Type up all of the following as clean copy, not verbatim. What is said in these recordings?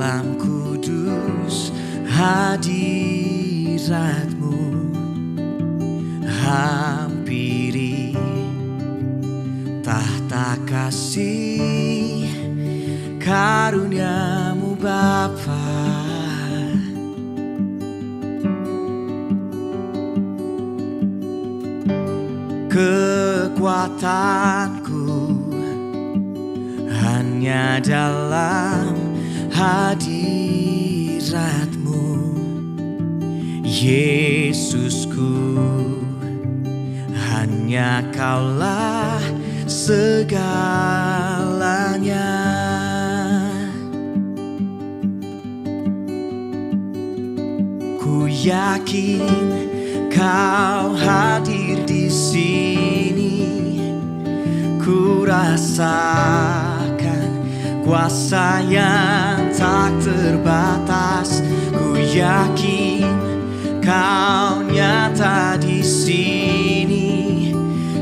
dalam kudus hadirat-Mu, hampiri tahta kasih karunia-Mu Bapa. Kekuatanku hanya dalam hadirat-Mu, Yesusku, hanya Kaulah segalanya. Ku yakin Kau hadir di sini, ku rasakan kuasa yang tak terbatas. Ku yakin Kau nyata di sini,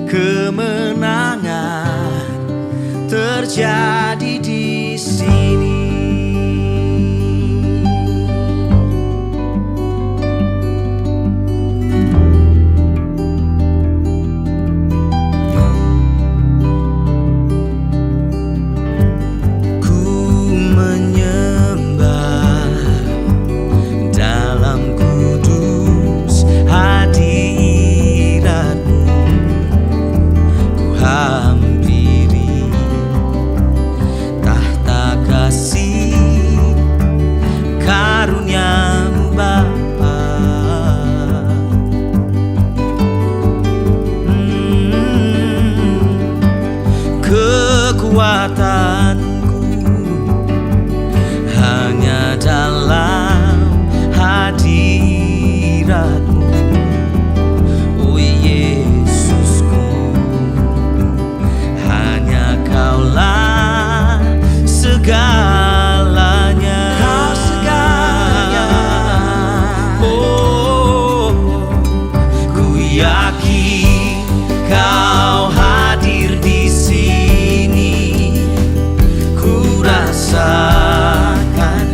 kemenangan terjadi di sini. Kekuatanku hanya dalam hadirat-Mu, oh Yesusku, hanya Kaulah segalanya. Kau segalanya. Oh, ku yakin Kau hadir di sini, rasakan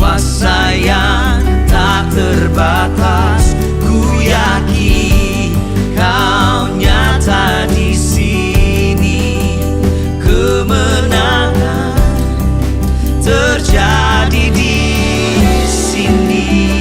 kuasa yang tak terbatas. Ku yakin Kau nyata di sini, kemenangan terjadi di sini.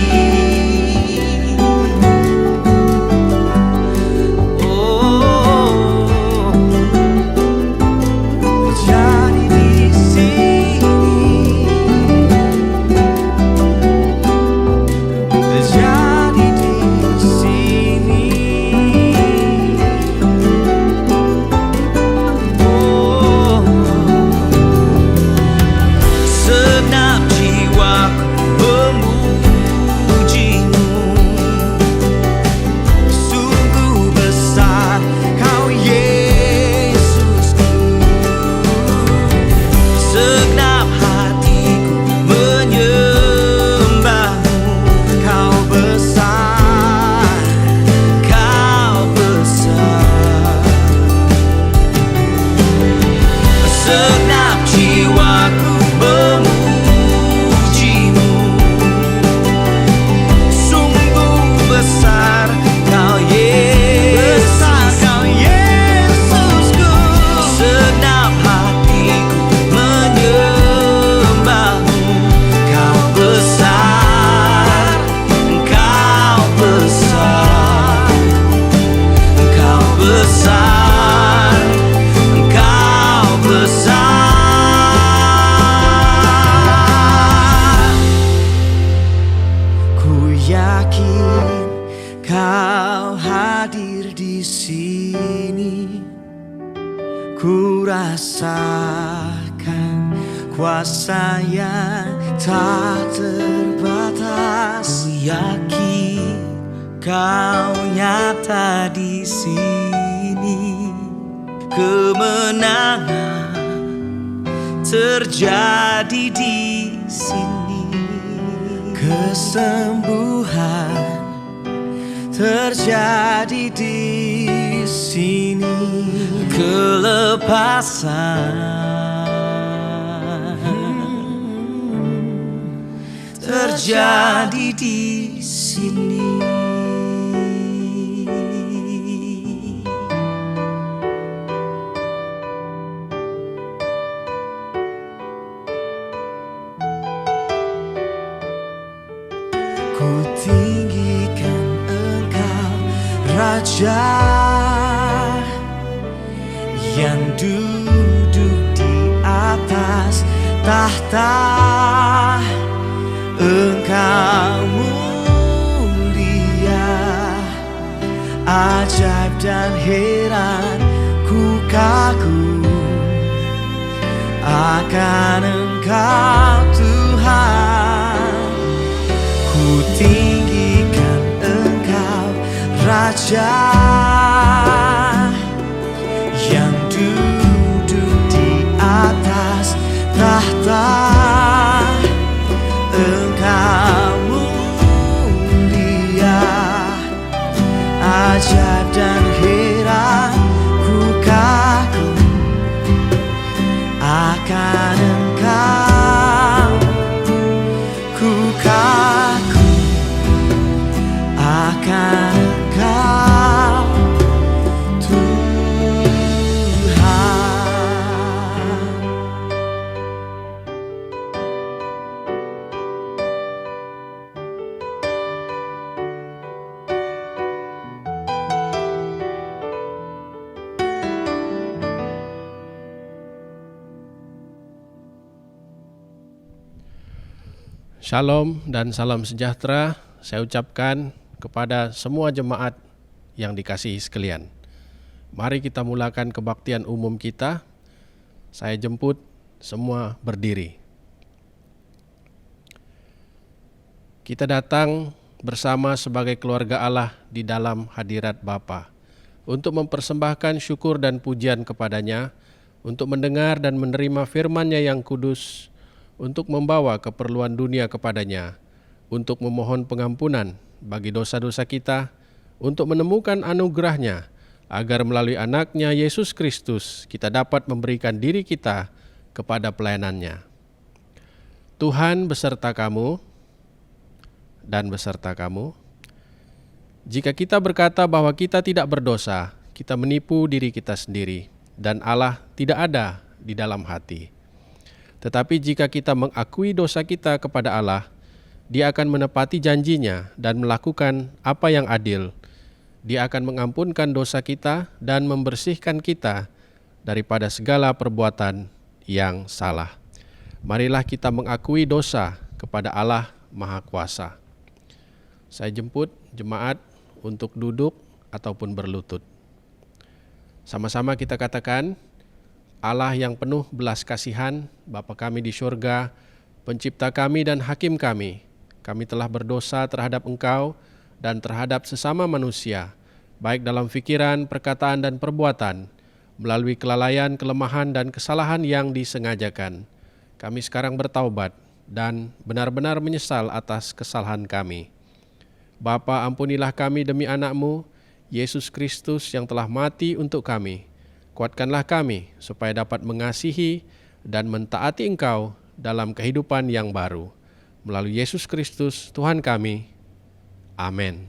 Kau hadir di sini, ku rasakan kuasa yang tak terbatas. Ku yakin Kau nyata di sini, kemenangan terjadi di sini, kesembuhan terjadi di sini, kelepasan terjadi di sini. Ku tinggikan Engkau, Raja yang duduk di atas tahta. Engkau mulia, ajaib dan heran ku kagum akan Engkau Tuhan. Ku tinggikan Engkau, Raja yang duduk di atas tahta. Engkau mulia, ajaib dan heran ku kagum akan Engkau. Ku kagum akan Engkau Tuhan. Shalom dan salam sejahtera saya ucapkan kepada semua jemaat yang dikasihi sekalian. Mari kita mulakan kebaktian umum kita. Saya jemput semua berdiri. Kita datang bersama sebagai keluarga Allah di dalam hadirat Bapa untuk mempersembahkan syukur dan pujian kepadanya, untuk mendengar dan menerima firman-Nya yang kudus, untuk membawa keperluan dunia kepadanya, untuk memohon pengampunan bagi dosa-dosa kita, untuk menemukan anugerah-Nya, agar melalui anak-Nya Yesus Kristus kita dapat memberikan diri kita kepada pelayanan-Nya. Tuhan beserta kamu dan beserta kamu. Jika kita berkata bahwa kita tidak berdosa, kita menipu diri kita sendiri, dan Allah tidak ada di dalam hati. Tetapi jika kita mengakui dosa kita kepada Allah, Dia akan menepati janji-Nya dan melakukan apa yang adil. Dia akan mengampunkan dosa kita dan membersihkan kita daripada segala perbuatan yang salah. Marilah kita mengakui dosa kepada Allah Maha Kuasa. Saya jemput jemaat untuk duduk ataupun berlutut. Sama-sama kita katakan, Allah yang penuh belas kasihan, Bapa kami di surga, pencipta kami dan hakim kami telah berdosa terhadap Engkau dan terhadap sesama manusia, baik dalam fikiran, perkataan, dan perbuatan, melalui kelalaian, kelemahan, dan kesalahan yang disengajakan. Kami sekarang bertaubat dan benar-benar menyesal atas kesalahan kami. Bapa, ampunilah kami demi anak-Mu, Yesus Kristus yang telah mati untuk kami. Kuatkanlah kami supaya dapat mengasihi dan mentaati Engkau dalam kehidupan yang baru. Melalui Yesus Kristus Tuhan kami. Amin.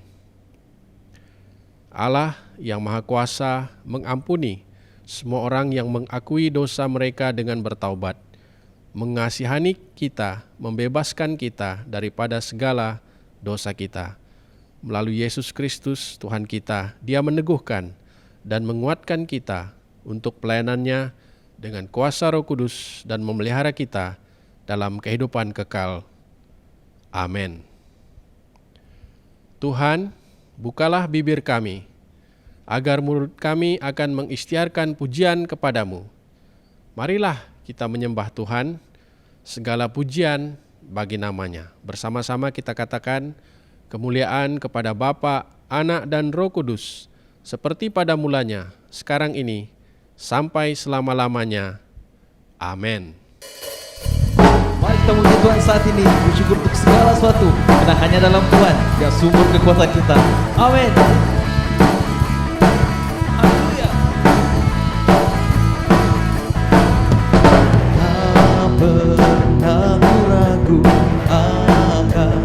Allah yang Maha Kuasa mengampuni semua orang yang mengakui dosa mereka dengan bertaubat, mengasihani kita, membebaskan kita daripada segala dosa kita. Melalui Yesus Kristus Tuhan kita, Dia meneguhkan dan menguatkan kita untuk pelayanan-Nya dengan kuasa Roh Kudus dan memelihara kita dalam kehidupan kekal. Amin. Tuhan, bukalah bibir kami, agar mulut kami akan mengisytiharkan pujian kepadamu. Marilah kita menyembah Tuhan, segala pujian bagi nama-Nya. Bersama-sama kita katakan, kemuliaan kepada Bapa, Anak, dan Roh Kudus, seperti pada mulanya, sekarang ini, sampai selama-lamanya. Amin. Mari kita memuji Tuhan saat ini, bersyukur untuk segala sesuatu, karena hanya dalam Tuhan yang sumber kekuatan kita. Amin. Haleluya. Tak pernah ku ragu akan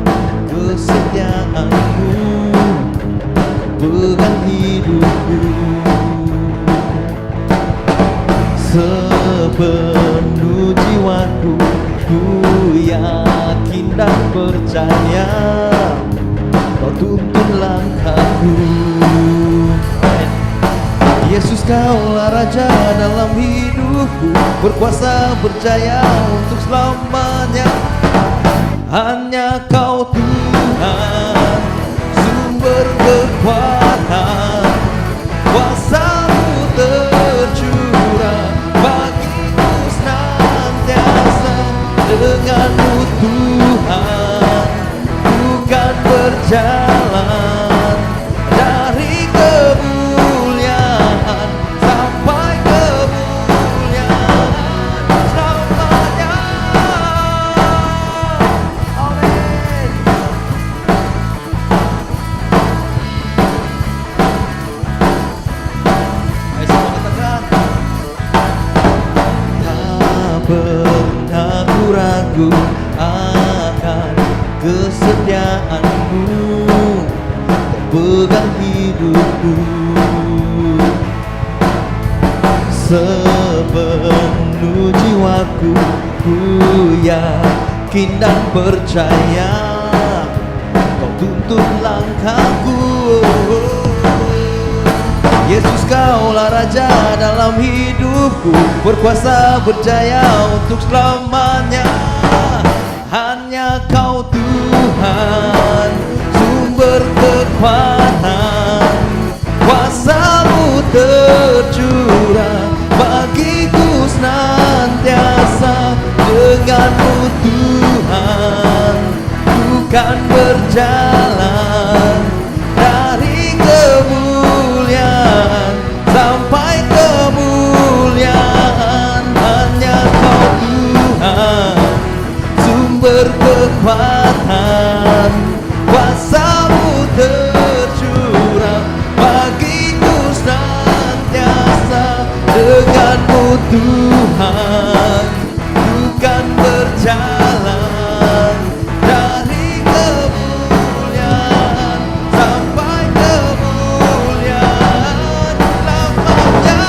pegang hidupku. Sepenuh jiwaku ku yakin dan percaya Kau tuntun langkahku. Yesus, Kaulah Raja dalam hidupku, berkuasa berjaya untuk selamanya. Hanya Kau Tuhan, sumber kekuatan, kuasa-Mu tercurah bagiku senantiasa. Dengan-Mu Tuhan, ku kan berjalan dari kemuliaan sampai kemuliaan selamanya. Amin. Ayo semua katakan. Tak pernah ku ragu akan kesetiaan-Mu, pegang hidupku. Sepenuh jiwaku ku yakin dan percaya Kau tuntun langkahku. Yesus, Kaulah Raja dalam hidupku, berkuasa berjaya untuk selamanya. Hanya Kau Tuhan, sumber kekuatan, kuasa-Mu tercurah bagiku senantiasa. Dengan-Mu Tuhan, ku kan berjalan dari kemuliaan sampai kemuliaan. Hanya Kau Tuhan, sumber kekuatan, kuasa-Mu tercurah bagiku senantiasa. Dengan-Mu Tuhan, ku kan berjalan dari kemuliaan sampai kemuliaan selamanya.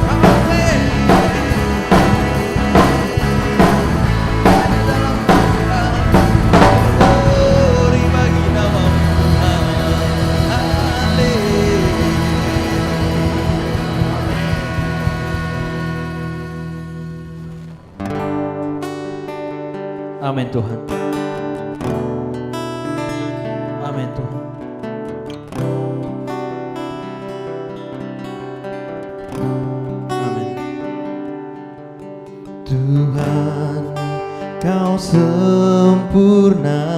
Amin. Dalam Tuhan, glory bagi nama-Mu Tuhan. Haleluya. Amin Tuhan. Amin Tuhan. Amin. Tuhan, Kau sempurna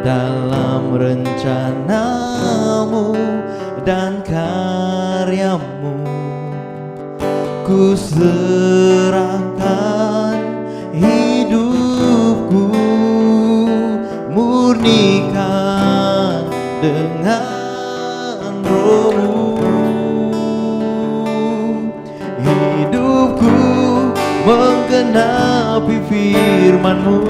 dalam rencana-Mu dan karya-Mu. Ku serahkan hidupku, murnikan dengan Roh-Mu. Hidupku menggenapi firman-Mu,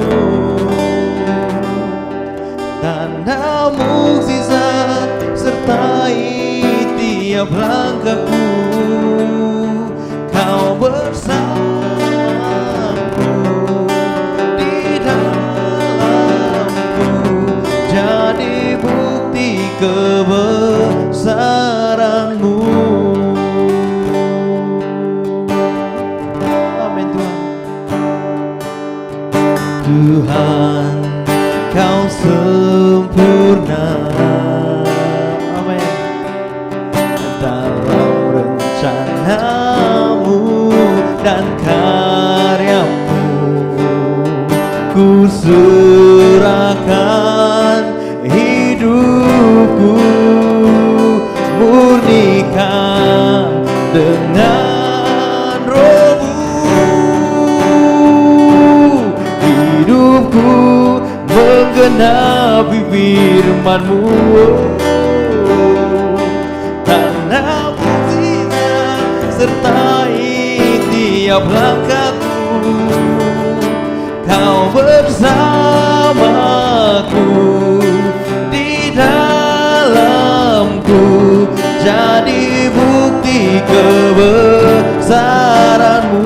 tanda mukjizat sertai tiap langkahku. Kau bersamaku di dalamku, jadi bukti kebesaran-Mu. Amin Tuhan. Tuhan, Kau sempurna, amin, dalam rencana-Mu dan karya-Mu. Ku serahkan hidupku, murnikan dengan Roh-Mu. Hidupku menggenapi firman-Mu, tanda mukjizat sertai tiap langkahku. kebesaran-Mu.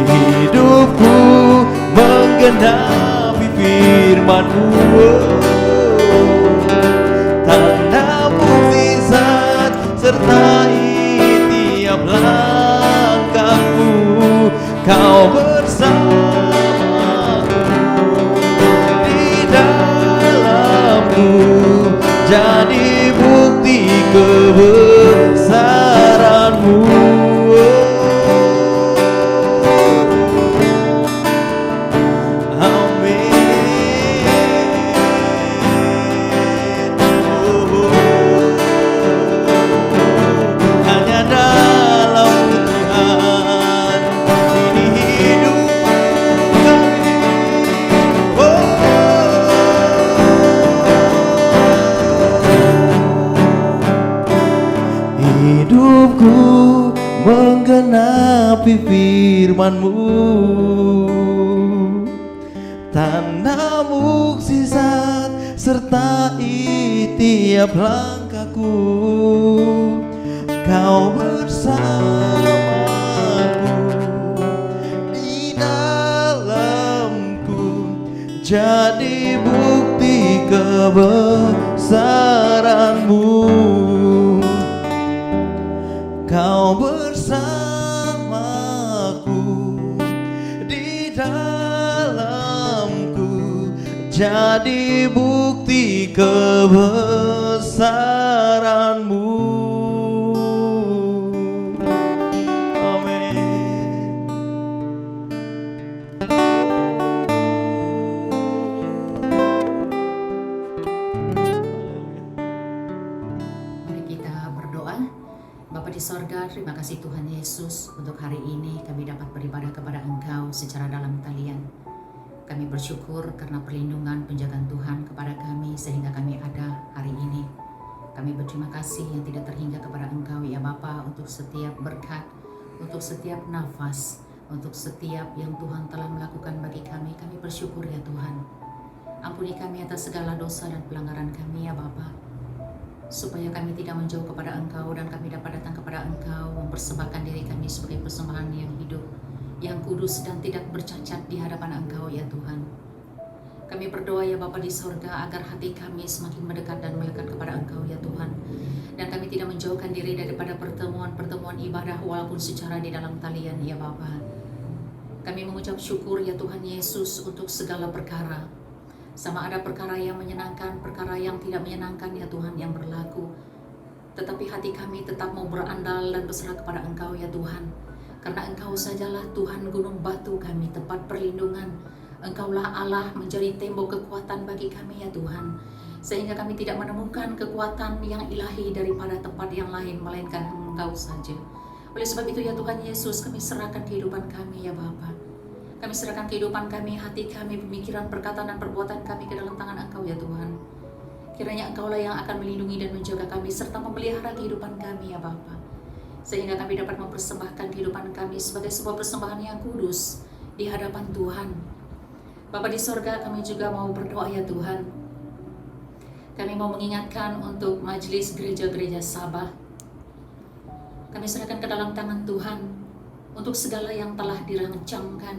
Hidupku menggenapi firman-Mu. Tanda mukjizat sertai tiap langkahku. Kau bersamaku di dalamku, jadi bukti kebesaran-Mu. Hidupku menggenapi firman-Mu. Tanda mukjizat sertai tiap langkahku. Kau bersamaku di dalamku, jadi bukti kebesaran-Mu. Kau bersamaku di dalamku, jadi bukti kebesaran-Mu. Amin. Mari kita berdoa. Bapa di sorga, terima kasih Tuhan Yesus untuk hari ini kami dapat beribadah kepada Engkau secara dalam talian. Kami bersyukur karena perlindungan penjagaan Tuhan kepada kami sehingga kami ada hari ini. Kami berterima kasih yang tidak terhingga kepada Engkau ya Bapa untuk setiap berkat, untuk setiap nafas, untuk setiap yang Tuhan telah melakukan bagi kami. Kami bersyukur ya Tuhan. Ampuni kami atas segala dosa dan pelanggaran kami ya Bapa, supaya kami tidak menjauh kepada Engkau dan kami dapat datang kepada Engkau mempersembahkan diri kami sebagai persembahan yang hidup, yang kudus dan tidak bercacat di hadapan Engkau ya Tuhan. Kami berdoa ya Bapa di sorga agar hati kami semakin mendekat dan melekat kepada Engkau ya Tuhan. Dan kami tidak menjauhkan diri daripada pertemuan-pertemuan ibadah walaupun secara di dalam talian ya Bapa. Kami mengucap syukur ya Tuhan Yesus untuk segala perkara. Sama ada perkara yang menyenangkan, perkara yang tidak menyenangkan ya Tuhan yang berlaku. Tetapi hati kami tetap mau berandal dan berserah kepada Engkau ya Tuhan. Karena Engkau sajalah Tuhan gunung batu kami, tempat perlindungan. Engkaulah Allah menjadi tembok kekuatan bagi kami ya Tuhan. Sehingga kami tidak menemukan kekuatan yang ilahi daripada tempat yang lain, melainkan Engkau saja. Oleh sebab itu ya Tuhan Yesus, kami serahkan kehidupan kami ya Bapa. Kami serahkan kehidupan kami, hati kami, pemikiran, perkataan dan perbuatan kami ke dalam tangan Engkau ya Tuhan. Kiranya Engkaulah yang akan melindungi dan menjaga kami serta memelihara kehidupan kami ya Bapa. Sehingga kami dapat mempersembahkan kehidupan kami sebagai sebuah persembahan yang kudus di hadapan Tuhan. Bapa di sorga, kami juga mau berdoa ya Tuhan. Kami mau mengingatkan untuk majelis gereja-gereja Sabah. Kami serahkan ke dalam tangan Tuhan untuk segala yang telah dirancangkan,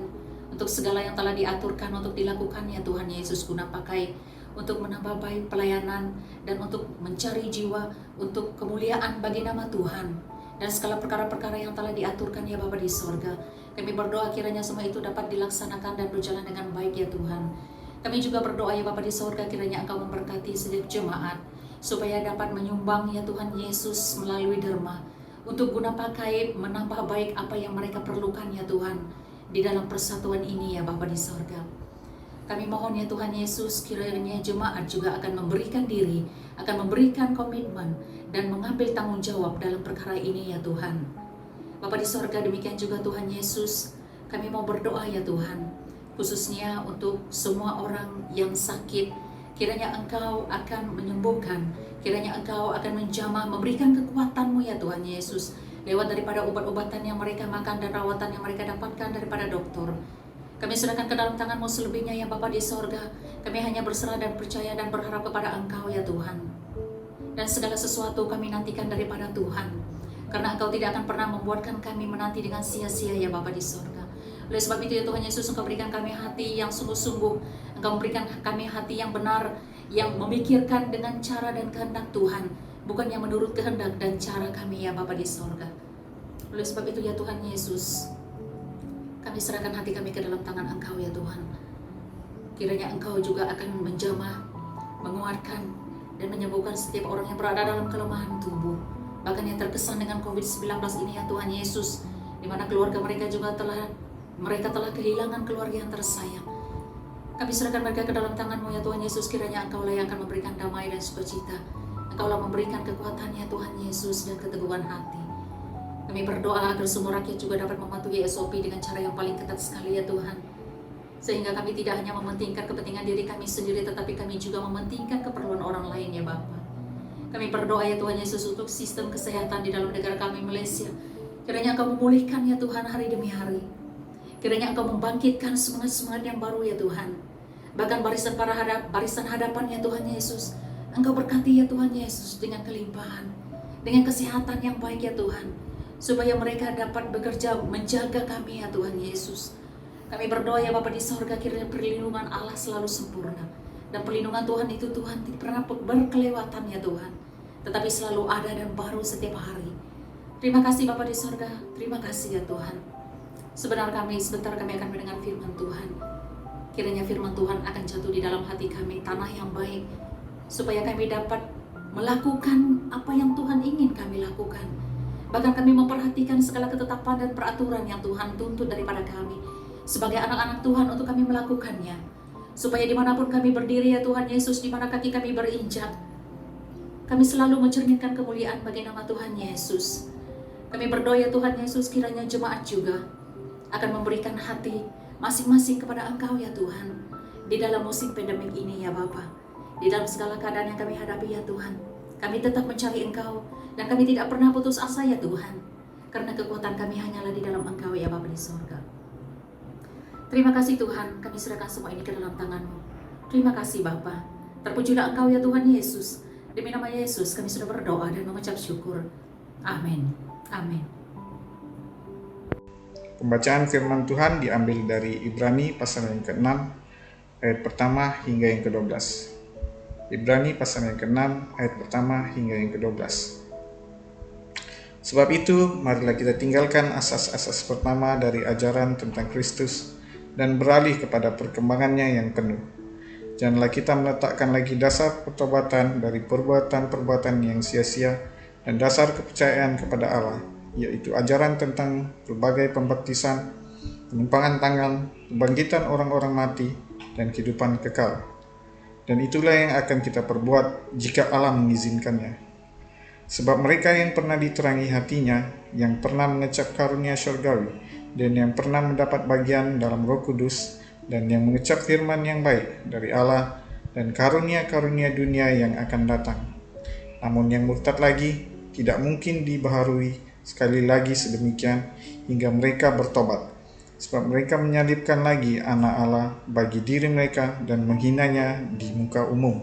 untuk segala yang telah diaturkan untuk dilakukan ya Tuhan Yesus, guna pakai untuk menambah baik pelayanan dan untuk mencari jiwa untuk kemuliaan bagi nama Tuhan. Dan segala perkara-perkara yang telah diaturkan ya Bapa di sorga, kami berdoa kiranya semua itu dapat dilaksanakan dan berjalan dengan baik ya Tuhan. Kami juga berdoa ya Bapa di sorga, kiranya Engkau memberkati setiap jemaat supaya dapat menyumbang ya Tuhan Yesus melalui derma untuk guna pakai menambah baik apa yang mereka perlukan ya Tuhan di dalam persatuan ini ya Bapa di sorga. Kami mohon ya Tuhan Yesus, kiranya jemaat juga akan memberikan diri, akan memberikan komitmen dan mengambil tanggung jawab dalam perkara ini ya Tuhan. Bapa di sorga, demikian juga Tuhan Yesus, kami mau berdoa ya Tuhan, khususnya untuk semua orang yang sakit. Kiranya Engkau akan menyembuhkan, kiranya Engkau akan menjamah, memberikan kekuatan-Mu ya Tuhan Yesus, lewat daripada obat-obatan yang mereka makan dan rawatan yang mereka dapatkan daripada dokter. Kami serahkan ke dalam tangan-Mu selebihnya ya Bapa di sorga. Kami hanya berserah dan percaya dan berharap kepada Engkau ya Tuhan. dan segala sesuatu kami nantikan daripada Tuhan. Karena Engkau tidak akan pernah membuatkan kami menanti dengan sia-sia ya Bapa di sorga. Oleh sebab itu ya Tuhan Yesus, Engkau berikan kami hati yang sungguh-sungguh. Engkau memberikan kami hati yang benar, yang memikirkan dengan cara dan kehendak Tuhan, bukan yang menurut kehendak dan cara kami ya Bapa di sorga. Oleh sebab itu ya Tuhan Yesus, kami serahkan hati kami ke dalam tangan Engkau ya Tuhan. Kiranya Engkau juga akan menjamah, menguatkan, dan menyembuhkan setiap orang yang berada dalam kelemahan tubuh, bahkan yang terkesan dengan COVID-19 ini ya Tuhan Yesus, di mana keluarga mereka juga telah kehilangan keluarga yang tersayang. Kami serahkan mereka ke dalam tangan-Mu ya Tuhan Yesus. Kiranya Engkau lah yang akan memberikan damai dan sukacita. Engkau lah memberikan kekuatan ya Tuhan Yesus dan keteguhan hati. Kami berdoa agar semua rakyat juga dapat mematuhi SOP dengan cara yang paling ketat sekali ya Tuhan. Sehingga kami tidak hanya mementingkan kepentingan diri kami sendiri, tetapi kami juga mementingkan keperluan orang lain ya Bapa. Kami berdoa ya Tuhan Yesus untuk sistem kesehatan di dalam negara kami Malaysia. Kiranya Engkau memulihkan ya Tuhan hari demi hari. Kiranya Engkau membangkitkan semangat-semangat yang baru ya Tuhan. Bahkan barisan hadapan ya Tuhan Yesus, Engkau berkati ya Tuhan Yesus dengan kelimpahan, dengan kesehatan yang baik ya Tuhan, supaya mereka dapat bekerja menjaga kami ya Tuhan Yesus. Kami berdoa ya Bapa di sorga, kiranya perlindungan Allah selalu sempurna. Dan perlindungan Tuhan itu Tuhan tidak pernah berkelewatan ya Tuhan, tetapi selalu ada dan baru setiap hari. Terima kasih Bapa di sorga, terima kasih ya Tuhan. Sebentar kami akan mendengar firman Tuhan. Kiranya firman Tuhan akan jatuh di dalam hati kami, tanah yang baik, supaya kami dapat melakukan apa yang Tuhan ingin kami lakukan. Bahkan kami memperhatikan segala ketetapan dan peraturan yang Tuhan tuntut daripada kami sebagai anak-anak Tuhan untuk kami melakukannya. Supaya dimanapun kami berdiri ya Tuhan Yesus, di mana kaki kami berinjak, kami selalu mencerminkan kemuliaan bagi nama Tuhan Yesus. Kami berdoa ya Tuhan Yesus, kiranya jemaat juga akan memberikan hati masing-masing kepada Engkau ya Tuhan, di dalam musim pandemik ini ya Bapa. Di dalam segala keadaan yang kami hadapi ya Tuhan, kami tetap mencari Engkau, dan kami tidak pernah putus asa ya Tuhan, karena kekuatan kami hanyalah di dalam Engkau ya Bapa di sorga. Terima kasih Tuhan, kami serahkan semua ini ke dalam tangan-Mu. Terima kasih Bapa. Terpujilah Engkau ya Tuhan Yesus. Demi nama Yesus kami sudah berdoa dan mengucap syukur. Amin. Amin. Pembacaan firman Tuhan diambil dari Ibrani pasal yang ke-6 ayat pertama hingga yang ke-12. Ibrani pasal yang ke-6 ayat pertama hingga yang ke-12. Sebab itu, marilah kita tinggalkan asas-asas pertama dari ajaran tentang Kristus dan beralih kepada perkembangannya yang penuh. Janganlah kita meletakkan lagi dasar pertobatan dari perbuatan-perbuatan yang sia-sia dan dasar kepercayaan kepada Allah, yaitu ajaran tentang berbagai pembaptisan, penumpangan tangan, kebangkitan orang-orang mati, dan kehidupan kekal. Dan itulah yang akan kita perbuat jika Allah mengizinkannya. Sebab mereka yang pernah diterangi hatinya, yang pernah mengecap karunia syurgawi, dan yang pernah mendapat bagian dalam Roh Kudus, dan yang mengecap firman yang baik dari Allah, dan karunia-karunia dunia yang akan datang. Namun yang murtad lagi, tidak mungkin dibaharui sekali lagi sedemikian hingga mereka bertobat. Sebab mereka menyalibkan lagi anak Allah bagi diri mereka dan menghinanya di muka umum.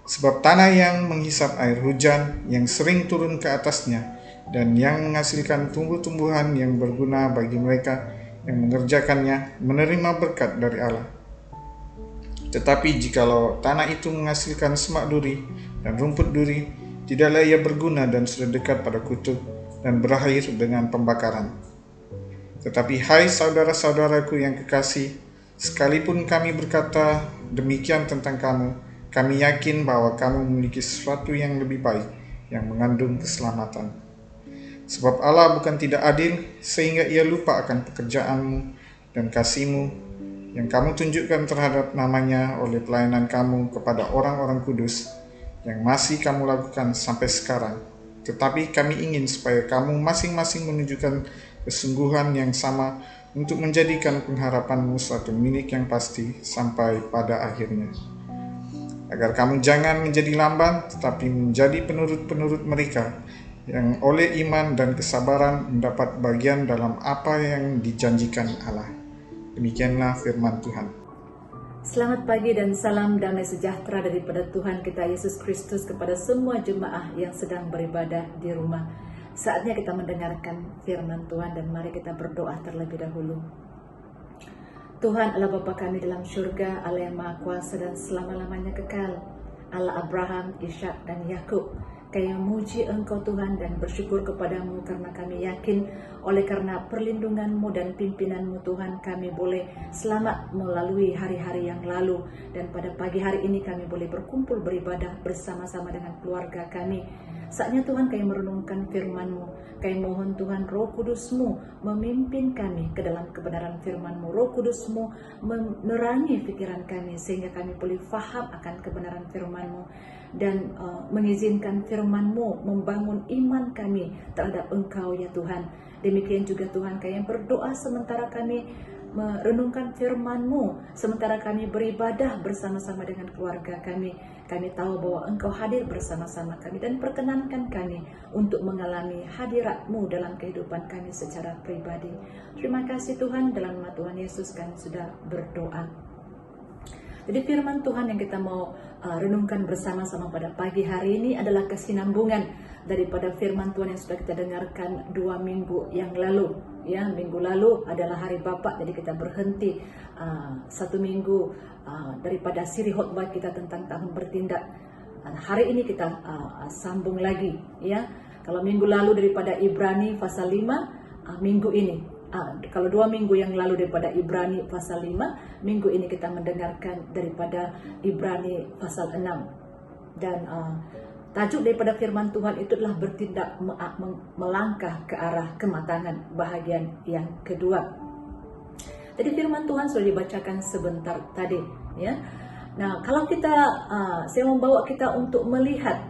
Sebab tanah yang menghisap air hujan yang sering turun ke atasnya dan yang menghasilkan tumbuh-tumbuhan yang berguna bagi mereka yang mengerjakannya menerima berkat dari Allah. Tetapi jikalau tanah itu menghasilkan semak duri dan rumput duri, tidaklah ia berguna dan sudah dekat pada kutub dan berakhir dengan pembakaran. Tetapi hai saudara-saudaraku yang kekasih, sekalipun kami berkata demikian tentang kamu, kami yakin bahwa kamu memiliki sesuatu yang lebih baik yang mengandung keselamatan. Sebab Allah bukan tidak adil sehingga ia lupa akan pekerjaanmu dan kasihmu yang kamu tunjukkan terhadap namanya oleh pelayanan kamu kepada orang-orang kudus yang masih kamu lakukan sampai sekarang. Tetapi kami ingin supaya kamu masing-masing menunjukkan kesungguhan yang sama untuk menjadikan pengharapanmu suatu milik yang pasti sampai pada akhirnya. Agar kamu jangan menjadi lamban, tetapi menjadi penurut-penurut mereka yang oleh iman dan kesabaran mendapat bagian dalam apa yang dijanjikan Allah. Demikianlah firman Tuhan. Selamat pagi dan salam damai sejahtera daripada Tuhan kita Yesus Kristus kepada semua jemaah yang sedang beribadah di rumah. Saatnya kita mendengarkan firman Tuhan dan mari kita berdoa terlebih dahulu. Tuhan Allah Bapa kami dalam surga, Allah yang Maha Kuasa dan selama-lamanya kekal, Allah Abraham, Ishak dan Yakub. Kami memuji Engkau Tuhan dan bersyukur kepadamu karena kami yakin oleh karena perlindungan-Mu dan pimpinan-Mu Tuhan kami boleh selamat melalui hari-hari yang lalu, dan pada pagi hari ini kami boleh berkumpul beribadah bersama-sama dengan keluarga kami. Saatnya Tuhan kami merenungkan firman-Mu. Kami mohon Tuhan Roh Kudus-Mu memimpin kami ke dalam kebenaran firman-Mu. Roh Kudus-Mu menerangi pikiran kami sehingga kami boleh faham akan kebenaran firman-Mu dan mengizinkan firman-Mu membangun iman kami terhadap Engkau ya Tuhan. Demikian juga Tuhan kami berdoa sementara kami merenungkan firman-Mu, sementara kami beribadah bersama-sama dengan keluarga kami. Kami tahu bahwa Engkau hadir bersama-sama kami dan perkenankan kami untuk mengalami hadirat-Mu dalam kehidupan kami secara pribadi. Terima kasih Tuhan, dalam nama Tuhan Yesus kami sudah berdoa. Jadi firman Tuhan yang kita mau renungkan bersama-sama pada pagi hari ini adalah kesinambungan daripada firman Tuhan yang sudah kita dengarkan 2 minggu yang lalu. Ya, minggu lalu adalah hari Bapa, jadi kita berhenti 1 minggu daripada siri khotbah kita tentang tahun bertindak. Hari ini kita sambung lagi. Ya, kalau minggu lalu daripada Ibrani pasal 5, minggu ini. Kalau 2 minggu yang lalu daripada Ibrani pasal 5, minggu ini kita mendengarkan daripada Ibrani pasal 6. Dan tajuk daripada firman Tuhan itu adalah bertindak melangkah ke arah kematangan, bahagian yang kedua. Jadi firman Tuhan sudah dibacakan sebentar tadi, ya. Nah, kalau kita saya membawa kita untuk melihat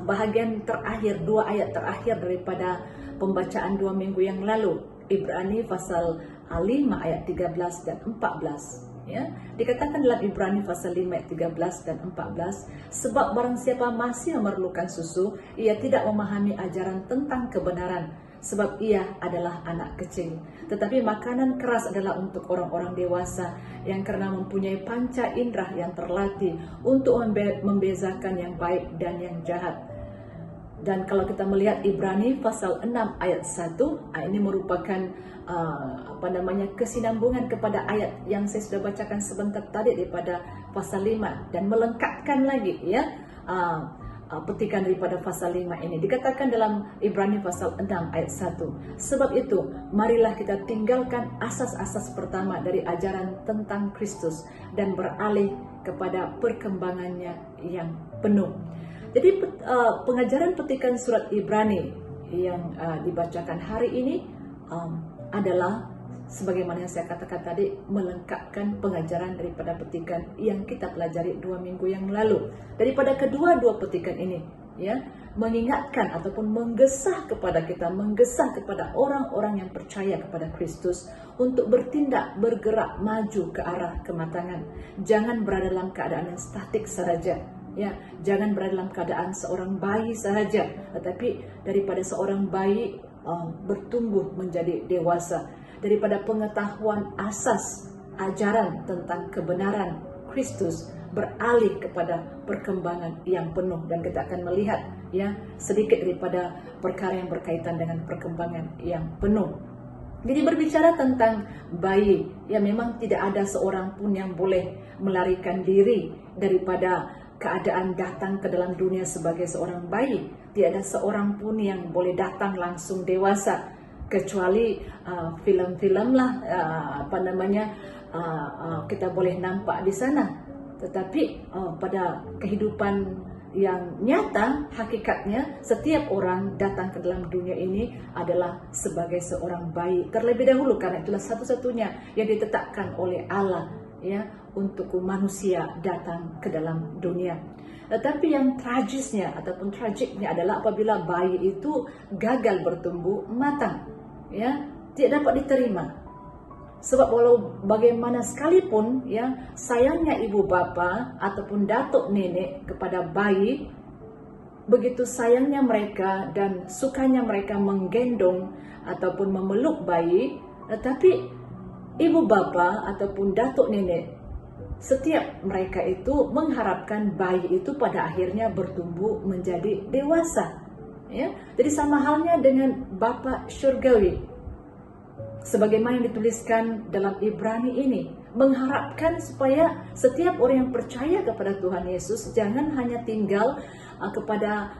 bahagian terakhir, 2 ayat terakhir daripada pembacaan 2 minggu yang lalu. Ibrani pasal 5 ayat 13 dan 14, ya. Dikatakan dalam Ibrani pasal 5 ayat 13 dan 14, sebab barang siapa masih memerlukan susu, ia tidak memahami ajaran tentang kebenaran, sebab ia adalah anak kecil. Tetapi makanan keras adalah untuk orang-orang dewasa yang karena mempunyai panca indera yang terlatih untuk membezakan yang baik dan yang jahat. Dan kalau kita melihat Ibrani pasal 6 ayat 1, ini merupakan kesinambungan kepada ayat yang saya sudah bacakan sebentar tadi daripada pasal 5 dan melengkapkan lagi, ya, petikan daripada pasal 5 ini. Dikatakan dalam Ibrani pasal 6 ayat 1, sebab itu marilah kita tinggalkan asas-asas pertama dari ajaran tentang Kristus dan beralih kepada perkembangannya yang penuh. Jadi pengajaran petikan surat Ibrani yang dibacakan hari ini adalah sebagaimana yang saya katakan tadi, melengkapkan pengajaran daripada petikan yang kita pelajari 2 minggu yang lalu. Daripada kedua-dua petikan ini, ya, mengingatkan ataupun menggesah kepada kita, menggesah kepada orang-orang yang percaya kepada Kristus untuk bertindak, bergerak maju ke arah kematangan. Jangan berada dalam keadaan yang statik saja. Ya, jangan berada dalam keadaan seorang bayi sahaja, tetapi daripada seorang bayi bertumbuh menjadi dewasa, daripada pengetahuan asas ajaran tentang kebenaran Kristus beralih kepada perkembangan yang penuh. Dan kita akan melihat, ya, sedikit daripada perkara yang berkaitan dengan perkembangan yang penuh. Jadi berbicara tentang bayi, ya, memang tidak ada seorang pun yang boleh melarikan diri daripada keadaan datang ke dalam dunia sebagai seorang bayi. Tidak ada seorang pun yang boleh datang langsung dewasa, kecuali film-film lah, kita boleh nampak di sana. Tetapi pada kehidupan yang nyata, hakikatnya setiap orang datang ke dalam dunia ini adalah sebagai seorang bayi terlebih dahulu, karena itulah satu-satunya yang ditetapkan oleh Allah, ya, untuk manusia datang ke dalam dunia. Tetapi yang tragisnya ataupun tragiknya adalah apabila bayi itu gagal bertumbuh matang, ya, tidak dapat diterima. Sebab walau bagaimana sekalipun, ya, sayangnya ibu bapa ataupun datuk nenek kepada bayi, begitu sayangnya mereka dan sukanya mereka menggendong ataupun memeluk bayi, tetapi ibu bapa ataupun datuk nenek setiap mereka itu mengharapkan bayi itu pada akhirnya bertumbuh menjadi dewasa. Ya, jadi sama halnya dengan Bapa Surgawi. Sebagaimana yang dituliskan dalam Ibrani ini, mengharapkan supaya setiap orang yang percaya kepada Tuhan Yesus jangan hanya tinggal kepada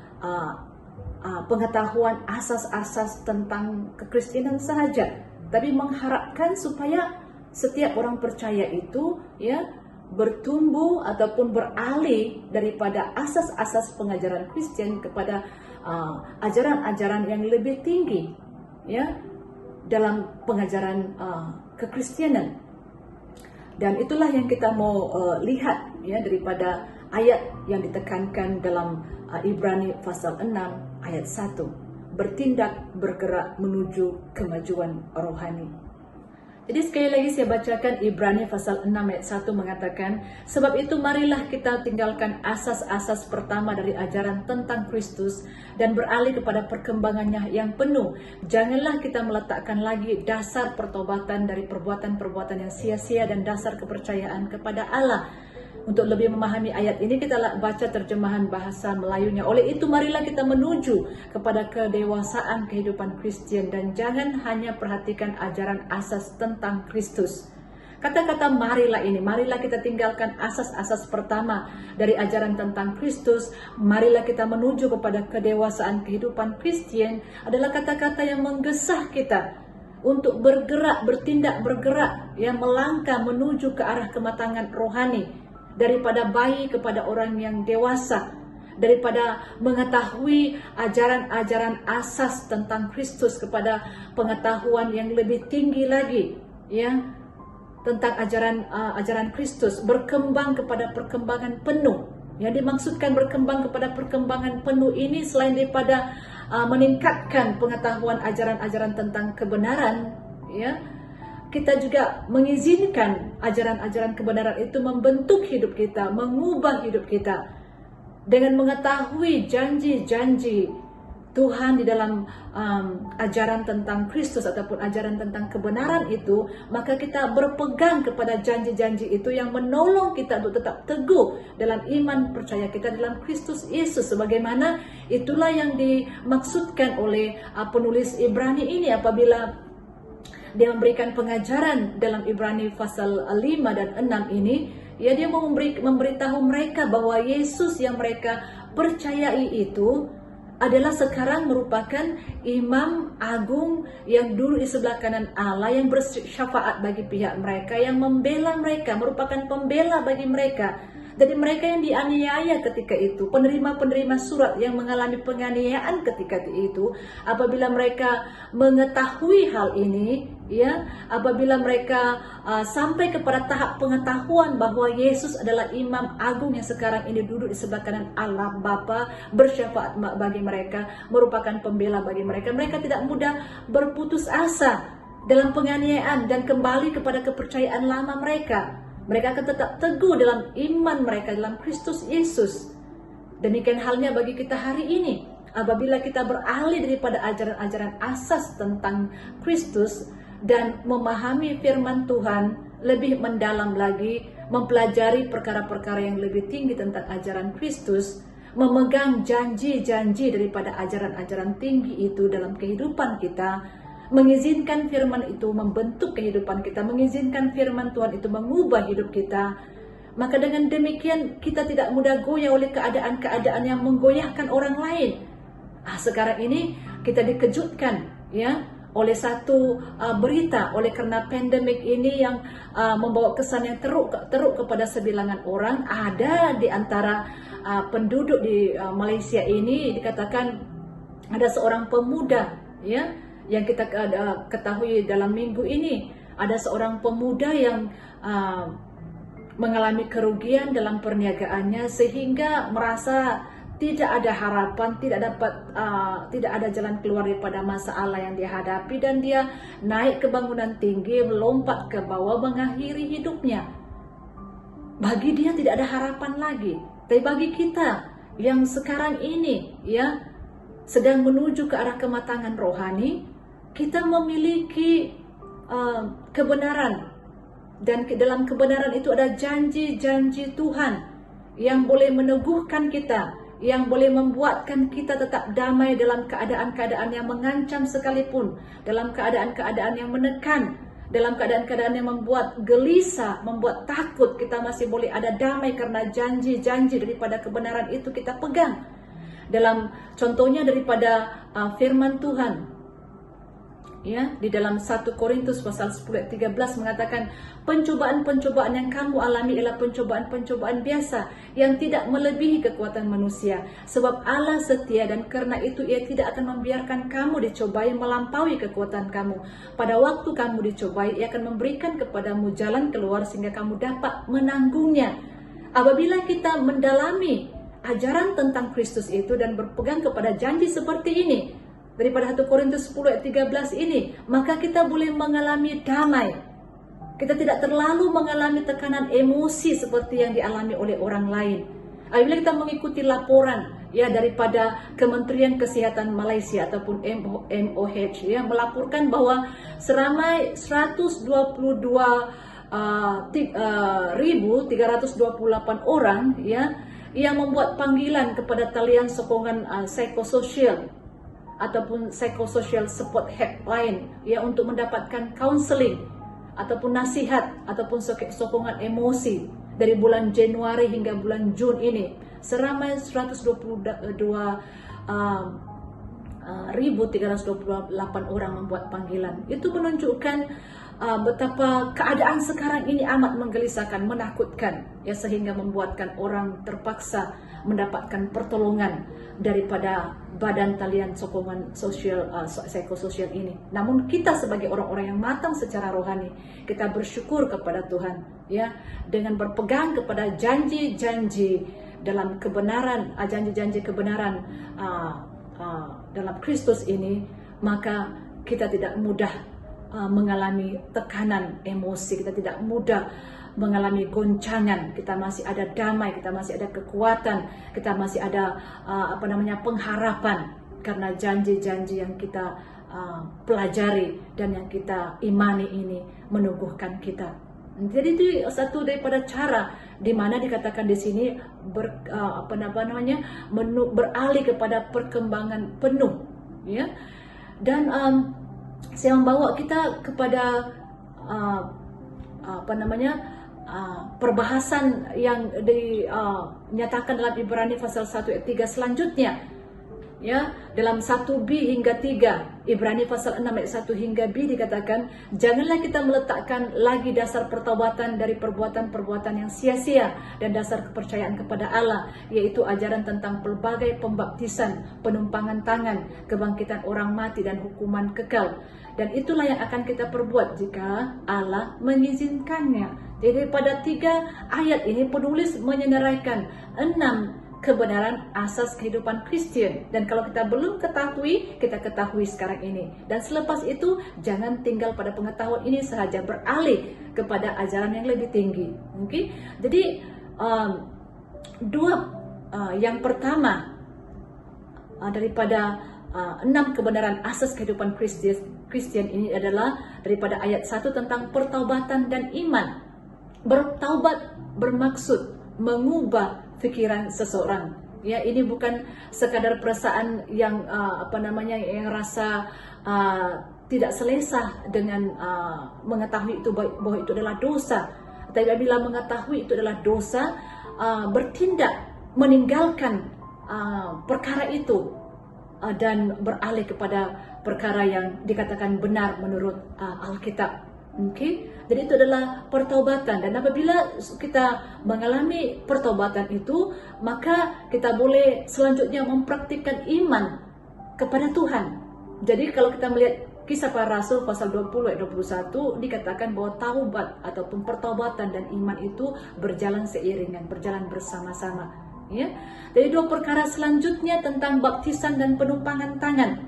pengetahuan asas-asas tentang kekristenan saja, tapi mengharapkan supaya setiap orang percaya itu ya bertumbuh ataupun beralih daripada asas-asas pengajaran Kristen kepada ajaran-ajaran yang lebih tinggi ya dalam pengajaran kekristenan. Dan itulah yang kita mau lihat ya daripada ayat yang ditekankan dalam Ibrani pasal 6 ayat 1, bertindak bergerak menuju kemajuan rohani. Jadi sekali lagi saya bacakan Ibrani pasal 6 ayat 1 mengatakan, sebab itu marilah kita tinggalkan asas-asas pertama dari ajaran tentang Kristus dan beralih kepada perkembangannya yang penuh. Janganlah kita meletakkan lagi dasar pertobatan dari perbuatan-perbuatan yang sia-sia dan dasar kepercayaan kepada Allah. Untuk lebih memahami ayat ini kita baca terjemahan bahasa Melayunya. Oleh itu marilah kita menuju kepada kedewasaan kehidupan Kristen dan jangan hanya perhatikan ajaran asas tentang Kristus. Kata-kata marilah ini, marilah kita tinggalkan asas-asas pertama dari ajaran tentang Kristus, marilah kita menuju kepada kedewasaan kehidupan Kristen adalah kata-kata yang menggesah kita untuk bergerak, bertindak bergerak, yang melangkah menuju ke arah kematangan rohani. Daripada bayi kepada orang yang dewasa, daripada mengetahui ajaran-ajaran asas tentang Kristus kepada pengetahuan yang lebih tinggi lagi ya tentang ajaran Kristus, berkembang kepada perkembangan penuh. Yang dimaksudkan berkembang kepada perkembangan penuh ini selain daripada meningkatkan pengetahuan ajaran-ajaran tentang kebenaran ya, kita juga mengizinkan ajaran-ajaran kebenaran itu membentuk hidup kita, mengubah hidup kita. Dengan mengetahui janji-janji Tuhan di dalam ajaran tentang Kristus ataupun ajaran tentang kebenaran itu, maka kita berpegang kepada janji-janji itu yang menolong kita untuk tetap teguh dalam iman percaya kita dalam Kristus Yesus. Sebagaimana itulah yang dimaksudkan oleh penulis Ibrani ini apabila dia memberikan pengajaran dalam Ibrani pasal 5 dan 6 ini, ya dia mau memberitahu mereka bahwa Yesus yang mereka percayai itu adalah sekarang merupakan imam agung yang dulu di sebelah kanan Allah, yang bersyafaat bagi pihak mereka, yang membela mereka, merupakan pembela bagi mereka. Jadi mereka yang dianiaya ketika itu, penerima-penerima surat yang mengalami penganiayaan ketika itu, apabila mereka mengetahui hal ini, ya, apabila mereka sampai kepada tahap pengetahuan bahwa Yesus adalah imam agung yang sekarang ini duduk di sebelah kanan Allah Bapa, bersyafaat bagi mereka, merupakan pembela bagi mereka, mereka tidak mudah berputus asa dalam penganiayaan dan kembali kepada kepercayaan lama mereka. Mereka akan tetap teguh dalam iman mereka dalam Kristus Yesus. Demikian halnya bagi kita hari ini. Apabila kita beralih daripada ajaran-ajaran asas tentang Kristus dan memahami firman Tuhan lebih mendalam lagi, mempelajari perkara-perkara yang lebih tinggi tentang ajaran Kristus, memegang janji-janji daripada ajaran-ajaran tinggi itu dalam kehidupan kita, mengizinkan firman itu membentuk kehidupan kita, mengizinkan firman Tuhan itu mengubah hidup kita, maka dengan demikian kita tidak mudah goyah oleh keadaan-keadaan yang menggoyahkan orang lain. Sekarang ini kita dikejutkan ya oleh satu berita, oleh karena pandemik ini yang membawa kesan yang teruk kepada sebilangan orang. Ada di antara penduduk di Malaysia ini dikatakan ada seorang pemuda ya, yang kita ketahui dalam minggu ini, ada seorang pemuda yang mengalami kerugian dalam perniagaannya sehingga merasa tidak ada harapan, tidak ada jalan keluar daripada masalah yang dia hadapi, dan dia naik ke bangunan tinggi, melompat ke bawah, mengakhiri hidupnya. Bagi dia tidak ada harapan lagi. Tapi bagi kita yang sekarang ini ya sedang menuju ke arah kematangan rohani, kita memiliki kebenaran Dan dalam kebenaran itu ada janji-janji Tuhan yang boleh meneguhkan kita, yang boleh membuatkan kita tetap damai dalam keadaan-keadaan yang mengancam sekalipun, dalam keadaan-keadaan yang menekan, dalam keadaan-keadaan yang membuat gelisah, membuat takut, kita masih boleh ada damai karena janji-janji daripada kebenaran itu kita pegang. Dalam contohnya daripada firman Tuhan, ya, di dalam 1 Korintus pasal 10 ayat 13 mengatakan, pencobaan-pencobaan yang kamu alami ialah pencobaan-pencobaan biasa yang tidak melebihi kekuatan manusia. Sebab Allah setia dan karena itu Ia tidak akan membiarkan kamu dicobai melampaui kekuatan kamu. Pada waktu kamu dicobai, Ia akan memberikan kepadamu jalan keluar sehingga kamu dapat menanggungnya. Apabila kita mendalami ajaran tentang Kristus itu dan berpegang kepada janji seperti ini, daripada 1 Korintus 10 ayat 13 ini, maka kita boleh mengalami damai. Kita tidak terlalu mengalami tekanan emosi seperti yang dialami oleh orang lain. Apabila kita mengikuti laporan ya daripada Kementerian Kesehatan Malaysia ataupun MOH yang melaporkan bahwa seramai 122.328 orang ya yang membuat panggilan kepada talian sokongan psikososial ataupun psychosocial support helpline ya untuk mendapatkan counseling ataupun nasihat ataupun sokongan emosi dari bulan Januari hingga bulan Jun ini. Seramai 122.328 orang membuat panggilan. Itu menunjukkan betapa keadaan sekarang ini amat menggelisahkan, menakutkan ya, sehingga membuatkan orang terpaksa mendapatkan pertolongan daripada badan talian sokongan sosial psikososial ini. Namun kita sebagai orang-orang yang matang secara rohani, kita bersyukur kepada Tuhan ya, dengan berpegang kepada janji-janji dalam kebenaran, janji-janji kebenaran dalam Kristus ini, maka kita tidak mudah mengalami tekanan emosi, kita tidak mudah mengalami goncangan, kita masih ada damai, kita masih ada kekuatan, kita masih ada pengharapan karena janji-janji yang kita pelajari dan yang kita imani ini meneguhkan kita. Jadi itu satu daripada cara di mana dikatakan di sini beralih kepada perkembangan penuh, ya. Dan saya membawa kita kepada perbahasan yang dinyatakan dalam Ibrani pasal 1 ayat 3 selanjutnya. Ya, dalam 1b hingga 3, Ibrani pasal 6 ayat 1 hingga b dikatakan, janganlah kita meletakkan lagi dasar pertobatan dari perbuatan-perbuatan yang sia-sia dan dasar kepercayaan kepada Allah, yaitu ajaran tentang pelbagai pembaptisan, penumpangan tangan, kebangkitan orang mati dan hukuman kekal. Dan itulah yang akan kita perbuat jika Allah mengizinkannya. Jadi pada 3 ayat ini penulis menyenaraikan 6 kebenaran asas kehidupan Kristen. Dan kalau kita belum ketahui, kita ketahui sekarang ini. Dan selepas itu, jangan tinggal pada pengetahuan ini sahaja, beralih kepada ajaran yang lebih tinggi. Okay? Jadi, yang pertama daripada 6 kebenaran asas kehidupan Kristen ini adalah daripada ayat 1 tentang pertaubatan dan iman. Bertaubat bermaksud mengubah pikiran seseorang. Ya, ini bukan sekadar perasaan yang yang rasa tidak selesa dengan mengetahui itu bahwa itu adalah dosa. Tapi bila mengetahui itu adalah dosa, bertindak meninggalkan perkara itu dan beralih kepada perkara yang dikatakan benar menurut Alkitab. Okay? Jadi itu adalah pertobatan, dan apabila kita mengalami pertobatan itu, maka kita boleh selanjutnya mempraktikkan iman kepada Tuhan. Jadi kalau kita melihat Kisah Para Rasul pasal 20 ayat 21 dikatakan bahwa taubat ataupun pertobatan dan iman itu berjalan seiringan, berjalan bersama-sama. Ya? Jadi 2 perkara selanjutnya tentang baptisan dan penumpangan tangan.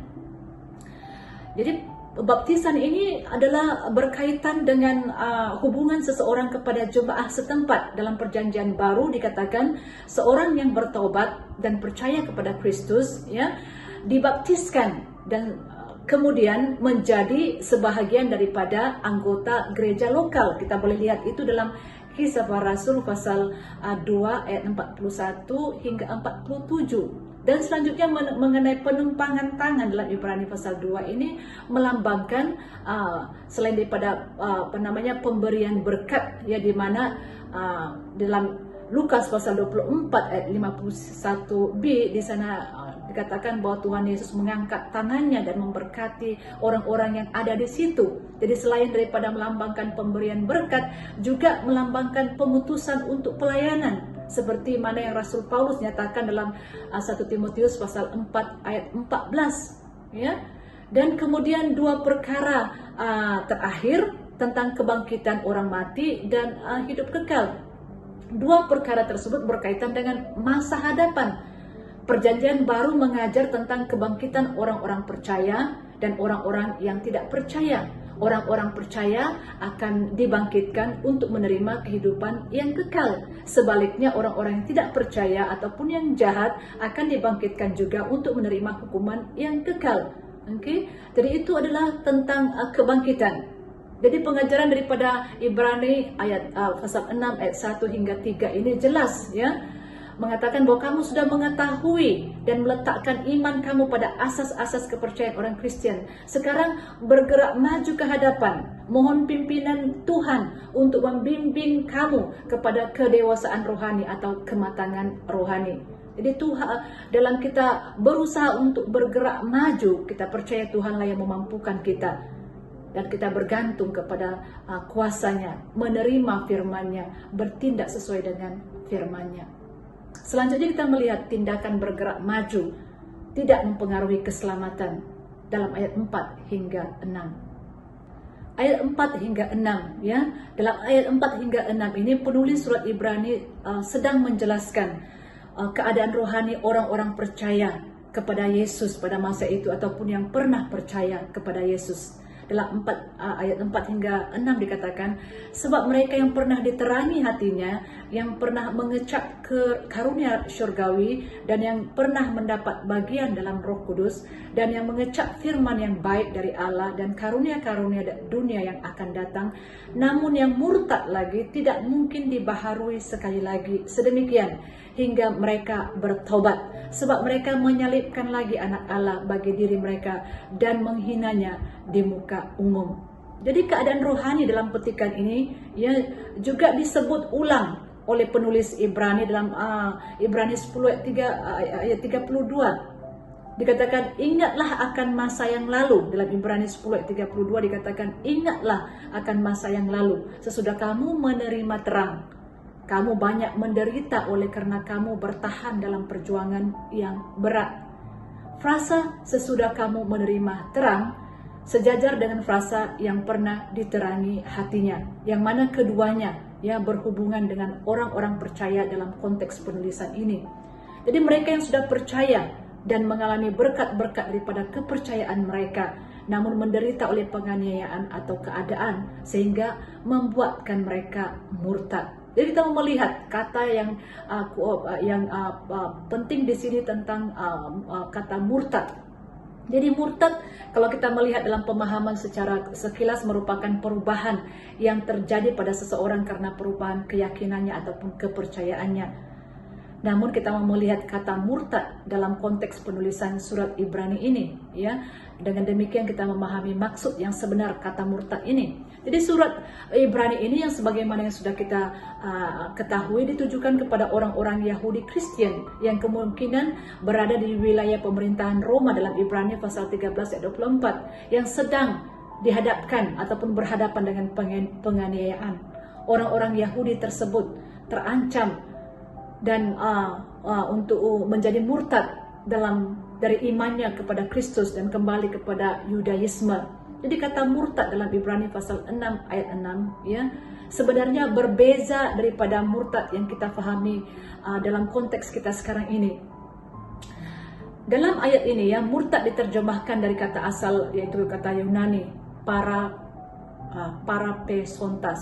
Jadi baptisan ini adalah berkaitan dengan hubungan seseorang kepada jemaah setempat. Dalam Perjanjian Baru dikatakan seorang yang bertobat dan percaya kepada Kristus, ya, dibaptiskan, dan kemudian menjadi sebahagian daripada anggota gereja lokal. Kita boleh lihat itu dalam Kisah Para Rasul pasal 2 ayat 41 hingga 47. Dan selanjutnya mengenai penumpangan tangan dalam Ibrani pasal 2 ini melambangkan selain daripada pemberian berkat, ya, di mana dalam Lukas pasal 24 ayat 51b di sana dikatakan bahwa Tuhan Yesus mengangkat tangannya dan memberkati orang-orang yang ada di situ. Jadi selain daripada melambangkan pemberian berkat, juga melambangkan pengutusan untuk pelayanan, seperti mana yang Rasul Paulus nyatakan dalam 1 Timotius pasal 4 ayat 14, ya. Dan kemudian dua perkara terakhir tentang kebangkitan orang mati dan hidup kekal. Dua perkara tersebut berkaitan dengan masa hadapan. Perjanjian baru mengajar tentang kebangkitan orang-orang percaya dan orang-orang yang tidak percaya. Orang-orang percaya akan dibangkitkan untuk menerima kehidupan yang kekal. Sebaliknya orang-orang yang tidak percaya ataupun yang jahat akan dibangkitkan juga untuk menerima hukuman yang kekal. Oke? Jadi itu adalah tentang kebangkitan. Jadi pengajaran daripada Ibrani ayat pasal 6 ayat 1 hingga 3 ini jelas, ya, mengatakan bahwa kamu sudah mengetahui dan meletakkan iman kamu pada asas-asas kepercayaan orang Kristen. Sekarang bergerak maju ke hadapan, mohon pimpinan Tuhan untuk membimbing kamu kepada kedewasaan rohani atau kematangan rohani. Jadi Tuhan, dalam kita berusaha untuk bergerak maju, kita percaya Tuhanlah yang memampukan kita. Dan kita bergantung kepada kuasanya, menerima firman-Nya, bertindak sesuai dengan firman-Nya. Selanjutnya kita melihat tindakan bergerak maju tidak mempengaruhi keselamatan dalam ayat 4 hingga 6. Ayat 4 hingga 6, ya. Dalam ayat 4 hingga 6 ini penulis surat Ibrani sedang menjelaskan keadaan rohani orang-orang percaya kepada Yesus pada masa itu ataupun yang pernah percaya kepada Yesus. Dalam ayat 4 hingga 6 dikatakan, sebab mereka yang pernah diterangi hatinya, yang pernah mengecap karunia syurgawi, dan yang pernah mendapat bagian dalam Roh Kudus, dan yang mengecap firman yang baik dari Allah dan karunia-karunia dunia yang akan datang, namun yang murtad lagi tidak mungkin dibaharui sekali lagi sedemikian hingga mereka bertobat, sebab mereka menyalibkan lagi anak Allah bagi diri mereka dan menghinanya di muka umum. Jadi keadaan rohani dalam petikan ini, ya, juga disebut ulang oleh penulis Ibrani dalam Ibrani 10 ayat 32. Dikatakan, ingatlah akan masa yang lalu. Dalam Ibrani 10 ayat 32 dikatakan, ingatlah akan masa yang lalu. Sesudah kamu menerima terang, kamu banyak menderita oleh karena kamu bertahan dalam perjuangan yang berat. Frasa sesudah kamu menerima terang sejajar dengan frasa yang pernah diterangi hatinya, yang mana keduanya, ya, berhubungan dengan orang-orang percaya dalam konteks penulisan ini. Jadi mereka yang sudah percaya dan mengalami berkat-berkat daripada kepercayaan mereka, namun menderita oleh penganiayaan atau keadaan sehingga membuatkan mereka murtad. Jadi kita melihat kata yang penting di sini tentang kata murtad. Jadi murtad, kalau kita melihat dalam pemahaman secara sekilas, merupakan perubahan yang terjadi pada seseorang karena perubahan keyakinannya ataupun kepercayaannya. Namun kita mau melihat kata murtad dalam konteks penulisan surat Ibrani ini, ya. Dengan demikian kita memahami maksud yang sebenar kata murtad ini. Jadi surat Ibrani ini yang sebagaimana yang sudah kita ketahui ditujukan kepada orang-orang Yahudi Kristen yang kemungkinan berada di wilayah pemerintahan Roma dalam Ibrani pasal 13 ayat 24 yang sedang dihadapkan ataupun berhadapan dengan penganiayaan. Orang-orang Yahudi tersebut terancam dan untuk menjadi murtad dari imannya kepada Kristus dan kembali kepada Yudaisme. Jadi kata murtad dalam Ibrani pasal 6 ayat 6, ya, sebenarnya berbeza daripada murtad yang kita pahami dalam konteks kita sekarang ini. Dalam ayat ini, ya, murtad diterjemahkan dari kata asal, yaitu kata Yunani parapesontas.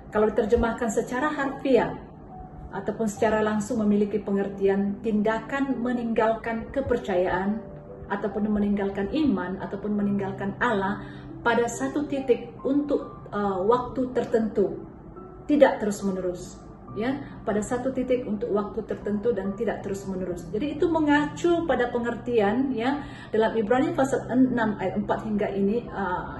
Kalau diterjemahkan secara harfiah ataupun secara langsung memiliki pengertian tindakan meninggalkan kepercayaan ataupun meninggalkan iman ataupun meninggalkan Allah pada satu titik untuk waktu tertentu, tidak terus-menerus. Ya, pada satu titik untuk waktu tertentu dan tidak terus-menerus. Jadi itu mengacu pada pengertian ya dalam Ibrani pasal 6 ayat 4 hingga ini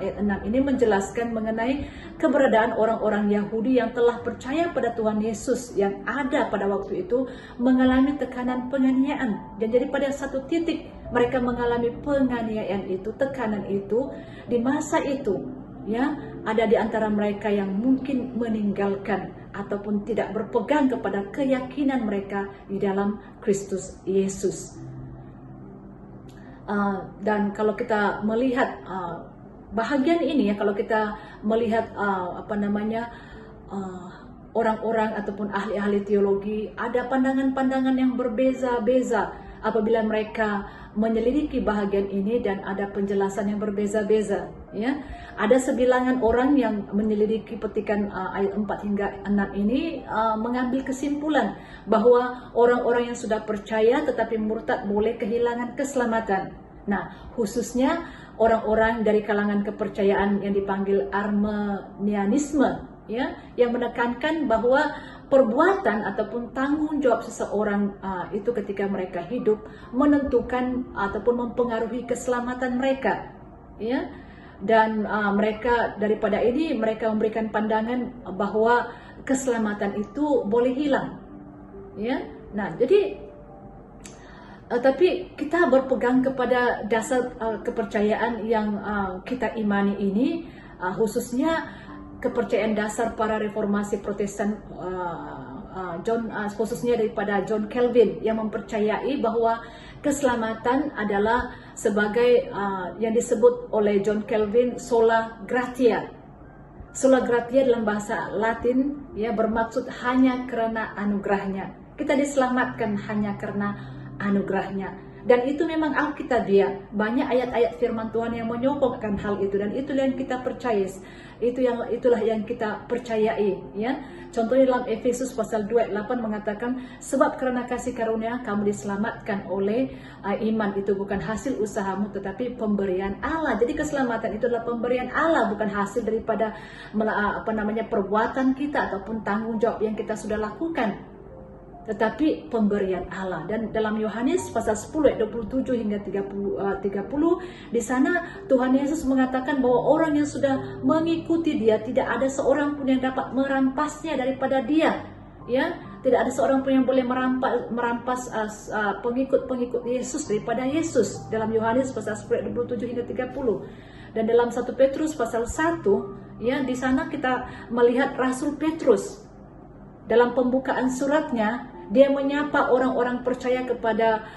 ayat 6 ini menjelaskan mengenai keberadaan orang-orang Yahudi yang telah percaya pada Tuhan Yesus yang ada pada waktu itu mengalami tekanan penganiayaan. Dan jadi pada satu titik mereka mengalami penganiayaan itu, tekanan itu di masa itu. Ya, ada di antara mereka yang mungkin meninggalkan ataupun tidak berpegang kepada keyakinan mereka di dalam Kristus Yesus. Dan kalau kita melihat bahagian ini ya, kalau kita melihat orang-orang ataupun ahli-ahli teologi, ada pandangan-pandangan yang berbeza-beza apabila mereka menyelidiki bahagian ini dan ada penjelasan yang berbeza-beza ya. Ada sebilangan orang yang menyelidiki petikan ayat 4 hingga 6 ini mengambil kesimpulan bahwa orang-orang yang sudah percaya tetapi murtad boleh kehilangan keselamatan. Nah, khususnya orang-orang dari kalangan kepercayaan yang dipanggil Arminianisme ya, yang menekankan bahwa perbuatan ataupun tanggung jawab seseorang itu ketika mereka hidup menentukan ataupun mempengaruhi keselamatan mereka ya. Dan mereka daripada ini mereka memberikan pandangan bahwa keselamatan itu boleh hilang ya. Nah, jadi tapi kita berpegang kepada dasar kepercayaan yang kita imani ini, khususnya kepercayaan dasar para reformasi Protestan, khususnya daripada John Calvin yang mempercayai bahwa keselamatan adalah sebagai yang disebut oleh John Calvin sola gratia. Sola gratia dalam bahasa Latin ya bermaksud hanya karena anugerahnya. Kita diselamatkan hanya karena anugerahnya. Dan itu memang Alkitabiah. Banyak ayat-ayat firman Tuhan yang menyokongkan hal itu, dan itulah yang kita percaya. Itulah yang kita percayai ya. Contohnya dalam Efesus pasal 2 ayat 8 mengatakan, sebab karena kasih karunia kamu diselamatkan oleh iman, itu bukan hasil usahamu tetapi pemberian Allah. Jadi keselamatan itu adalah pemberian Allah, bukan hasil daripada perbuatan kita ataupun tanggung jawab yang kita sudah lakukan, tetapi pemberian Allah. Dan dalam Yohanes pasal 10 ayat 27 hingga 30 di sana Tuhan Yesus mengatakan bahwa orang yang sudah mengikuti Dia tidak ada seorang pun yang dapat merampasnya daripada Dia ya. Tidak ada seorang pun yang boleh merampas pengikut-pengikut Yesus daripada Yesus, dalam Yohanes pasal 10 ayat 27 hingga 30. Dan dalam 1 Petrus pasal 1 ya, di sana kita melihat Rasul Petrus dalam pembukaan suratnya, dia menyapa orang-orang percaya kepada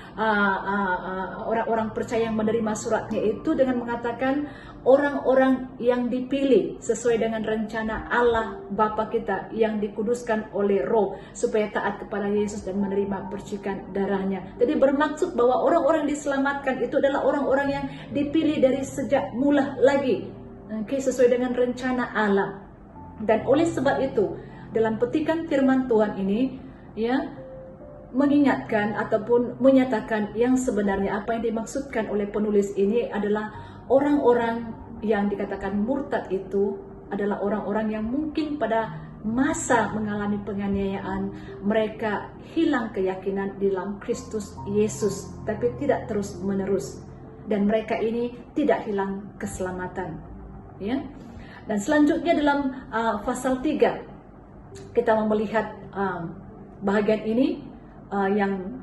orang-orang percaya yang menerima suratnya itu dengan mengatakan orang-orang yang dipilih sesuai dengan rencana Allah Bapa kita yang dikuduskan oleh Roh supaya taat kepada Yesus dan menerima percikan darahnya. Jadi bermaksud bahwa orang-orang diselamatkan itu adalah orang-orang yang dipilih dari sejak mula lagi, sesuai dengan rencana Allah. Dan oleh sebab itu dalam petikan firman Tuhan ini ya mengingatkan ataupun menyatakan yang sebenarnya apa yang dimaksudkan oleh penulis ini adalah orang-orang yang dikatakan murtad itu adalah orang-orang yang mungkin pada masa mengalami penganiayaan mereka hilang keyakinan di dalam Kristus Yesus, tapi tidak terus menerus, dan mereka ini tidak hilang keselamatan ya. Dan selanjutnya dalam pasal 3 kita melihat bahagian ini yang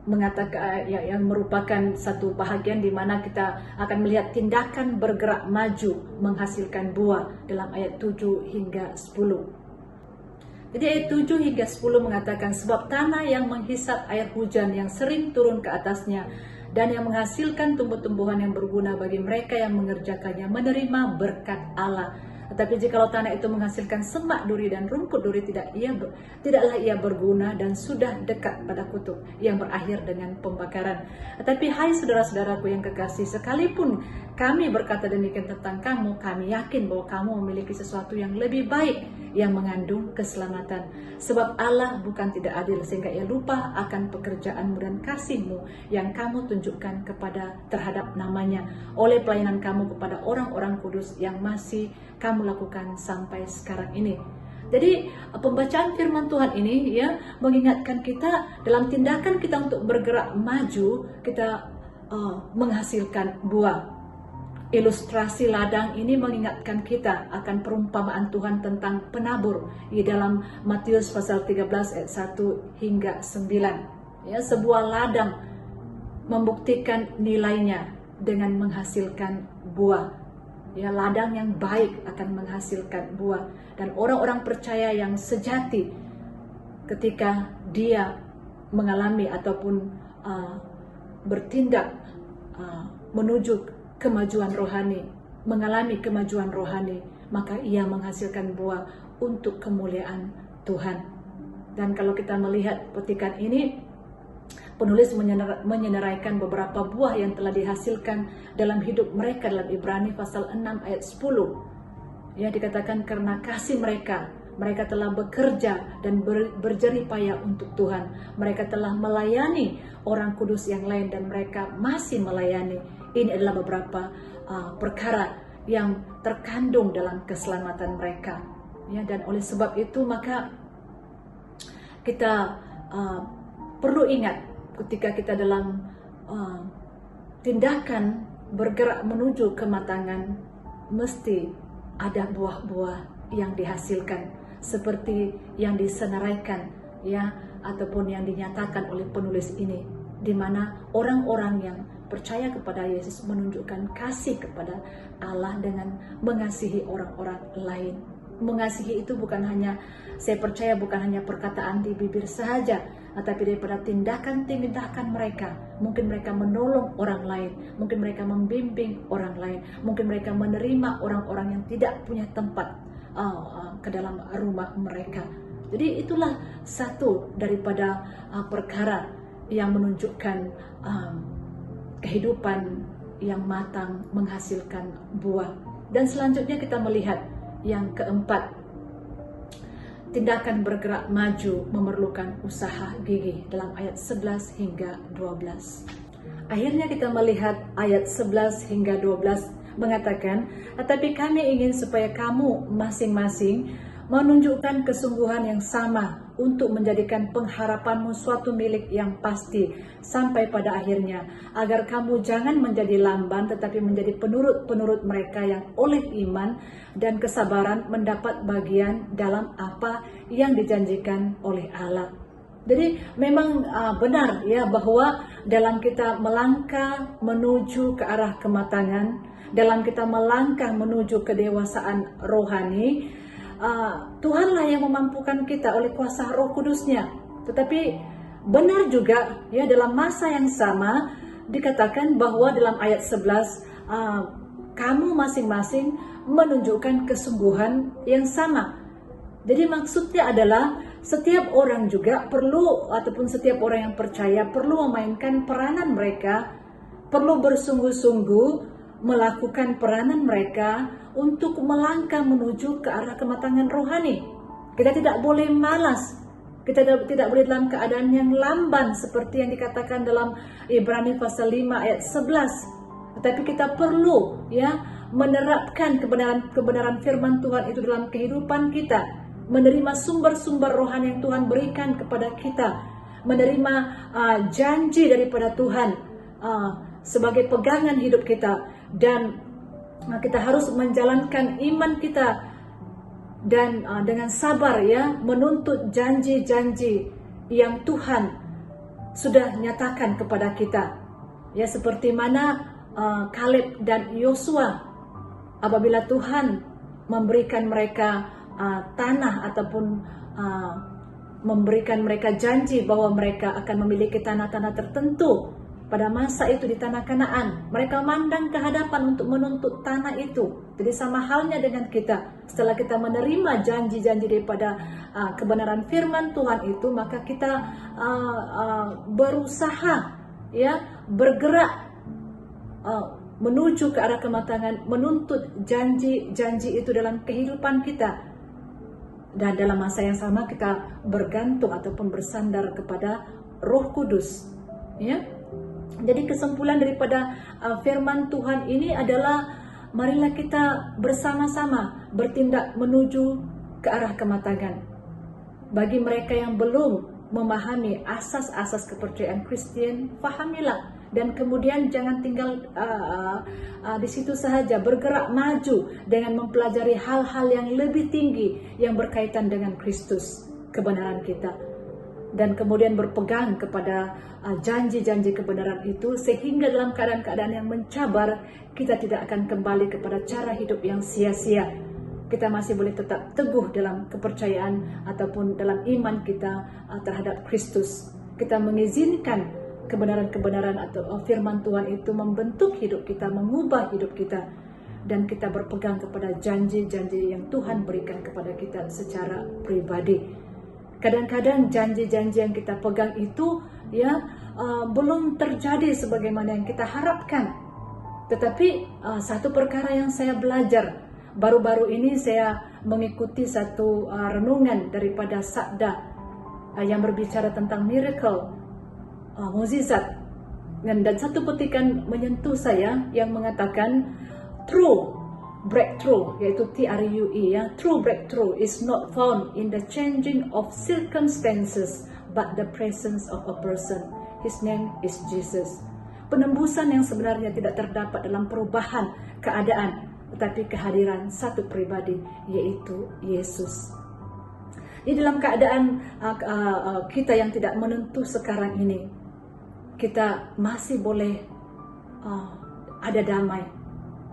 mengatakan yang merupakan satu bahagian di mana kita akan melihat tindakan bergerak maju menghasilkan buah dalam ayat 7 hingga 10. Jadi ayat 7 hingga 10 mengatakan, sebab tanah yang menghisap air hujan yang sering turun ke atasnya dan yang menghasilkan tumbuh-tumbuhan yang berguna bagi mereka yang mengerjakannya menerima berkat Allah. Tetapi jikalau tanah itu menghasilkan semak duri dan rumput duri, tidaklah ia berguna dan sudah dekat pada kutuk yang berakhir dengan pembakaran. Tetapi hai saudara-saudaraku yang kekasih, sekalipun kami berkata demikian tentang kamu, kami yakin bahwa kamu memiliki sesuatu yang lebih baik yang mengandung keselamatan. Sebab Allah bukan tidak adil sehingga ia lupa akan pekerjaanmu dan kasihmu yang kamu tunjukkan terhadap namanya oleh pelayanan kamu kepada orang-orang kudus yang masih kamu lakukan sampai sekarang ini. Jadi pembacaan firman Tuhan ini ya mengingatkan kita dalam tindakan kita untuk bergerak maju, kita menghasilkan buah. Ilustrasi ladang ini mengingatkan kita akan perumpamaan Tuhan tentang penabur di dalam Matius pasal 13 ayat 1 hingga 9. Ya, sebuah ladang membuktikan nilainya dengan menghasilkan buah. Ya, ladang yang baik akan menghasilkan buah, dan orang-orang percaya yang sejati ketika dia mengalami ataupun bertindak menuju kemajuan rohani, mengalami kemajuan rohani, maka ia menghasilkan buah untuk kemuliaan Tuhan. Dan kalau kita melihat petikan ini, penulis menyenaraikan beberapa buah yang telah dihasilkan dalam hidup mereka dalam Ibrani pasal 6 ayat 10. Ya, dikatakan karena kasih mereka telah bekerja dan berjerih payah untuk Tuhan. Mereka telah melayani orang kudus yang lain dan mereka masih melayani. Ini adalah beberapa perkara yang terkandung dalam keselamatan mereka. Ya, dan oleh sebab itu maka kita perlu ingat ketika kita dalam tindakan bergerak menuju kematangan, mesti ada buah-buah yang dihasilkan seperti yang disenaraikan ya ataupun yang dinyatakan oleh penulis ini, di mana orang-orang yang percaya kepada Yesus menunjukkan kasih kepada Allah dengan mengasihi orang-orang lain. Mengasihi itu bukan hanya, saya percaya bukan hanya perkataan di bibir saja, tetapi daripada tindakan-tindakan mereka. Mungkin mereka menolong orang lain, mungkin mereka membimbing orang lain, mungkin mereka menerima orang-orang yang tidak punya tempat ke dalam rumah mereka. Jadi itulah satu daripada perkara yang menunjukkan kehidupan yang matang menghasilkan buah. Dan selanjutnya kita melihat yang keempat, tindakan bergerak maju memerlukan usaha gigih dalam ayat 11 hingga 12. Akhirnya kita melihat ayat 11 hingga 12 mengatakan, tetapi kami ingin supaya kamu masing-masing menunjukkan kesungguhan yang sama untuk menjadikan pengharapanmu suatu milik yang pasti sampai pada akhirnya, agar kamu jangan menjadi lamban tetapi menjadi penurut-penurut mereka yang oleh iman dan kesabaran mendapat bagian dalam apa yang dijanjikan oleh Allah. Jadi memang benar ya bahwa dalam kita melangkah menuju ke arah kematangan, dalam kita melangkah menuju kedewasaan rohani, Tuhanlah yang memampukan kita oleh kuasa Roh Kudus-Nya. Tetapi benar juga ya dalam masa yang sama dikatakan bahwa dalam ayat 11 kamu masing-masing menunjukkan kesungguhan yang sama. Jadi maksudnya adalah setiap orang juga perlu, ataupun setiap orang yang percaya perlu memainkan peranan mereka, perlu bersungguh-sungguh melakukan peranan mereka untuk melangkah menuju ke arah kematangan rohani. Kita tidak boleh malas, kita tidak boleh dalam keadaan yang lamban seperti yang dikatakan dalam Ibrani pasal 5 ayat 11. Tetapi kita perlu ya menerapkan kebenaran firman Tuhan itu dalam kehidupan kita, menerima sumber-sumber rohani yang Tuhan berikan kepada kita, menerima janji daripada Tuhan sebagai pegangan hidup kita, dan kita harus menjalankan iman kita dan dengan sabar ya menuntut janji-janji yang Tuhan sudah nyatakan kepada kita. Ya seperti mana Kaleb dan Yosua, apabila Tuhan memberikan mereka tanah ataupun memberikan mereka janji bahwa mereka akan memiliki tanah-tanah tertentu, pada masa itu di tanah Kanaan, mereka mandang ke hadapan untuk menuntut tanah itu. Jadi sama halnya dengan kita, setelah kita menerima janji-janji daripada kebenaran firman Tuhan itu, maka kita berusaha ya bergerak menuju ke arah kematangan, menuntut janji-janji itu dalam kehidupan kita. Dan dalam masa yang sama kita bergantung ataupun bersandar kepada Roh Kudus, ya. Jadi kesimpulan daripada firman Tuhan ini adalah marilah kita bersama-sama bertindak menuju ke arah kematangan. Bagi mereka yang belum memahami asas-asas kepercayaan Kristen, fahamilah, dan kemudian jangan tinggal di situ sahaja, bergerak maju dengan mempelajari hal-hal yang lebih tinggi yang berkaitan dengan Kristus, kebenaran kita, dan kemudian berpegang kepada janji-janji kebenaran itu, sehingga dalam keadaan-keadaan yang mencabar kita tidak akan kembali kepada cara hidup yang sia-sia. Kita masih boleh tetap teguh dalam kepercayaan ataupun dalam iman kita terhadap Kristus. Kita mengizinkan kebenaran-kebenaran atau firman Tuhan itu membentuk hidup kita, mengubah hidup kita, dan kita berpegang kepada janji-janji yang Tuhan berikan kepada kita secara pribadi. Kadang-kadang janji-janji yang kita pegang itu ya belum terjadi sebagaimana yang kita harapkan. Tetapi satu perkara yang saya belajar baru-baru ini, saya mengikuti satu renungan daripada Sabda yang berbicara tentang miracle, mukjizat, dan satu petikan menyentuh saya yang mengatakan true breakthrough, yaitu TRUE, ya. True breakthrough is not found in the changing of circumstances, but the presence of a person. His name is Jesus. Penembusan yang sebenarnya tidak terdapat dalam perubahan keadaan, tetapi kehadiran satu pribadi, yaitu Yesus. Di dalam keadaan kita yang tidak menentu sekarang ini, kita masih boleh ada damai,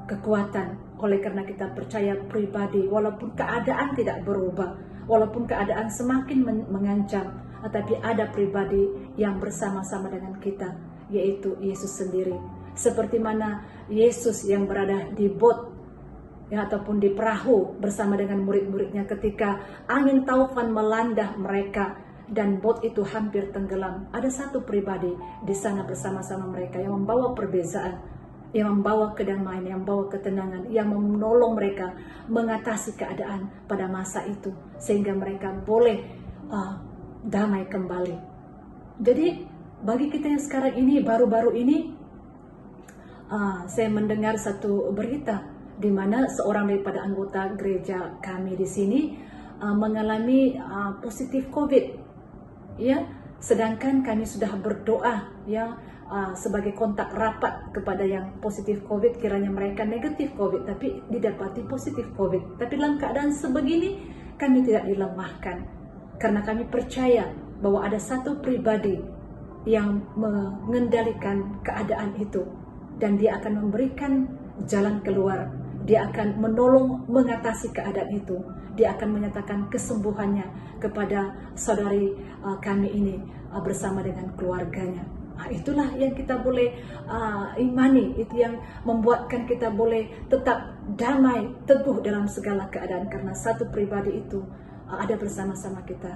kekuatan, oleh karena kita percaya pribadi, walaupun keadaan tidak berubah, walaupun keadaan semakin mengancam, tetapi ada pribadi yang bersama-sama dengan kita, yaitu Yesus sendiri. Seperti mana Yesus yang berada di bot, ya, ataupun di perahu bersama dengan murid-muridnya ketika angin taufan melanda mereka dan bot itu hampir tenggelam. Ada satu pribadi di sana bersama-sama mereka yang membawa perbezaan, yang membawa kedamaian, yang membawa ketenangan, yang menolong mereka mengatasi keadaan pada masa itu, sehingga mereka boleh damai kembali. Jadi bagi kita yang sekarang ini, baru-baru ini, saya mendengar satu berita di mana seorang daripada anggota gereja kami di sini mengalami positif COVID, ya. Sedangkan kami sudah berdoa, ya, sebagai kontak rapat kepada yang positif COVID, kiranya mereka negatif COVID, tapi didapati positif COVID. Tapi dalam keadaan sebegini, kami tidak dilemahkan, karena kami percaya bahwa ada satu pribadi yang mengendalikan keadaan itu, dan dia akan memberikan jalan keluar. Dia akan menolong mengatasi keadaan itu. Dia akan menyatakan kesembuhannya kepada saudari kami ini bersama dengan keluarganya. Itulah yang kita boleh imani, itu yang membuatkan kita boleh tetap damai, teguh dalam segala keadaan, karena satu pribadi itu ada bersama-sama kita.